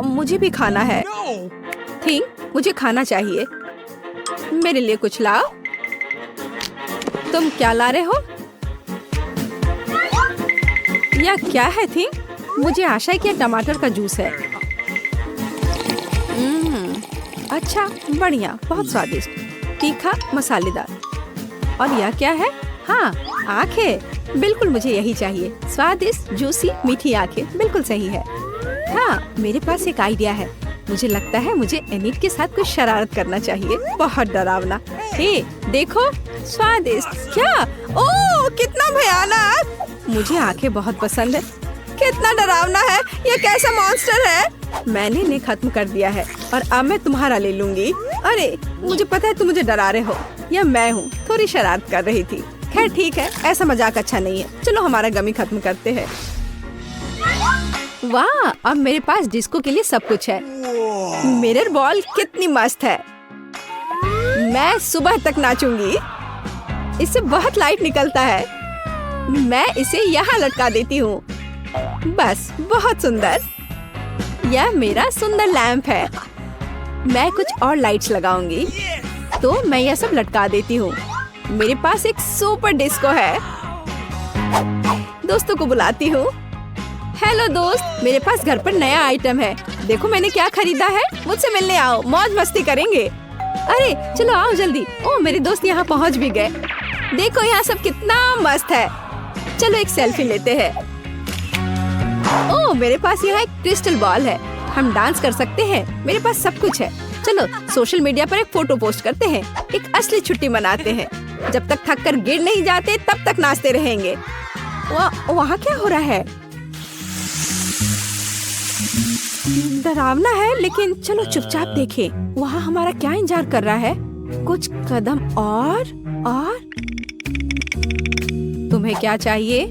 मुझे भी खाना है। थिंग, मुझे खाना चाहिए। मेरे लिए कुछ लाओ। तुम क्या ला रहे हो? यह क्या है थिंग? मुझे आशा है कि यह टमाटर का जूस है। अच्छा, बढ़िया, बहुत स्वादिष्ट, तीखा, मसालेदार। और यह क्या है? हाँ, आंखें। बिल्कुल मुझे यही चाहिए। स्वादिष्ट, जूसी, मीठी आंखें। बिल्कुल सही है। हाँ, मेरे पास एक आइडिया है। मुझे लगता है मुझे एनिट के साथ कुछ शरारत करना चाहिए। बहुत डरावना। हे देखो, स्वादिष्ट। क्या? ओह कितना भयानक। मुझे आंखें बहुत पसंद है। कितना डरावना है, ये कैसा मॉन्स्टर है। मैंने इन्हें खत्म कर दिया है और अब मैं तुम्हारा ले लूंगी। अरे मुझे पता है तुम मुझे डरा रहे हो। यह मैं हूँ, थोड़ी शरारत कर रही थी। खैर ठीक है, ऐसा मजाक अच्छा नहीं है। चलो हमारा गमी खत्म करते हैं। वाह, अब मेरे पास डिस्को के लिए सब कुछ है। मिरर बॉल कितनी मस्त है। मैं सुबह तक नाचूंगी। इससे बहुत लाइट निकलता है। मैं इसे यहाँ लटका देती हूँ। बस, बहुत सुंदर। यह मेरा सुंदर लैंप है। मैं कुछ और लाइट्स लगाऊंगी। तो मैं यह सब लटका देती हूँ। मेरे पास एक सुपर डिस्को है। दोस्तों को बुलाती हूँ। हेलो दोस्त, मेरे पास घर पर नया आइटम है। देखो मैंने क्या खरीदा है। मुझसे मिलने आओ, मौज मस्ती करेंगे। अरे चलो आओ जल्दी। ओह मेरे दोस्त यहाँ पहुँच भी गए। देखो यहाँ सब कितना मस्त है। चलो एक सेल्फी लेते हैं। ओह मेरे पास यहाँ एक क्रिस्टल बॉल है। हम डांस कर सकते हैं। मेरे पास सब कुछ है। चलो सोशल मीडिया पर एक फोटो पोस्ट करते हैं। एक असली छुट्टी मनाते हैं। जब तक थक कर गिर नहीं जाते तब तक नाचते रहेंगे। वहाँ क्या हो रहा है? डरावना है, लेकिन चलो चुपचाप देखें। वहाँ हमारा क्या इंतजार कर रहा है? कुछ कदम और तुम्हें क्या चाहिए?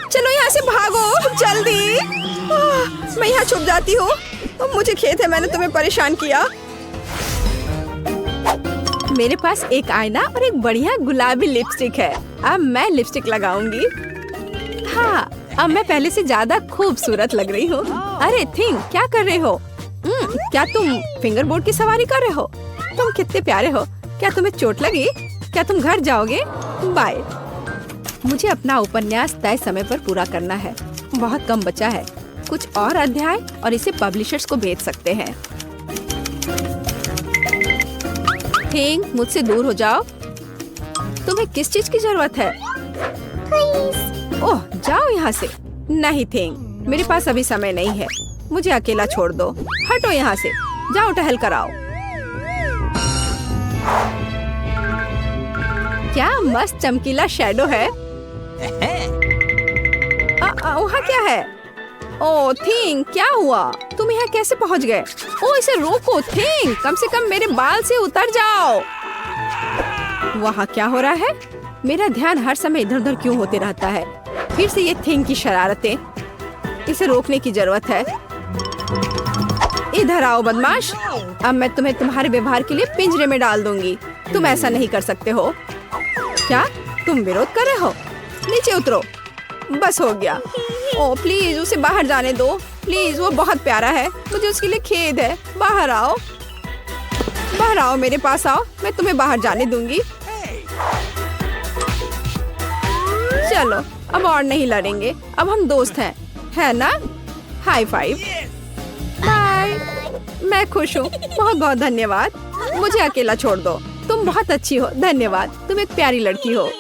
चलो यहाँ से भागो जल्दी। मैं यहाँ छुप जाती हूँ। मुझे खेद है मैंने तुम्हें परेशान किया। मेरे पास एक आईना और एक बढ़िया गुलाबी लिपस्टिक है। अब मैं लिपस्टिक लगाऊंगी। हाँ, अब मैं पहले से ज्यादा खूबसूरत लग रही हूँ। अरे थिंग, क्या कर रहे हो? क्या तुम फिंगर बोर्ड की सवारी कर रहे हो? तुम कितने प्यारे हो। क्या तुम्हें चोट लगी? क्या तुम घर जाओगे? बाय। मुझे अपना उपन्यास तय समय पर पूरा करना है। बहुत कम बचा है। कुछ और अध्याय और इसे पब्लिशर्स को बेच सकते हैं। थिंग, मुझसे दूर हो जाओ। तुम्हें किस चीज की जरूरत है? ओह जाओ यहाँ से। नहीं थिंग, मेरे पास अभी समय नहीं है। मुझे अकेला छोड़ दो। हटो यहाँ से। जाओ टहल कर आओ। क्या मस्त चमकीला शैडो है। वहाँ क्या है? ओह थिंग, क्या हुआ? तुम यहाँ कैसे पहुँच गए? ओह इसे रोको थिंग, कम से कम मेरे बाल से उतर जाओ। वहाँ क्या हो रहा है? मेरा ध्यान हर समय इधर उधर क्यों होते रहता है? फिर से ये थिंग की शरारतें। इसे रोकने की जरूरत है। इधर आओ बदमाश। अब मैं तुम्हें तुम्हारे व्यवहार के लिए पिंजरे में डाल दूंगी। तुम ऐसा नहीं कर सकते हो। क्या तुम विरोध कर रहे हो? नीचे उतरो। बस हो गया। ओह प्लीज उसे बाहर जाने दो। प्लीज, वो बहुत प्यारा है। मुझे उसके लिए खेद है। बाहर आओ, बाहर आओ, मेरे पास आओ। मैं तुम्हें बाहर जाने दूंगी। चलो अब और नहीं लड़ेंगे। अब हम दोस्त हैं, है ना? High five. बाय। मैं खुश हूँ। बहुत बहुत धन्यवाद। मुझे अकेला छोड़ दो। तुम बहुत अच्छी हो। धन्यवाद। तुम एक प्यारी लड़की हो।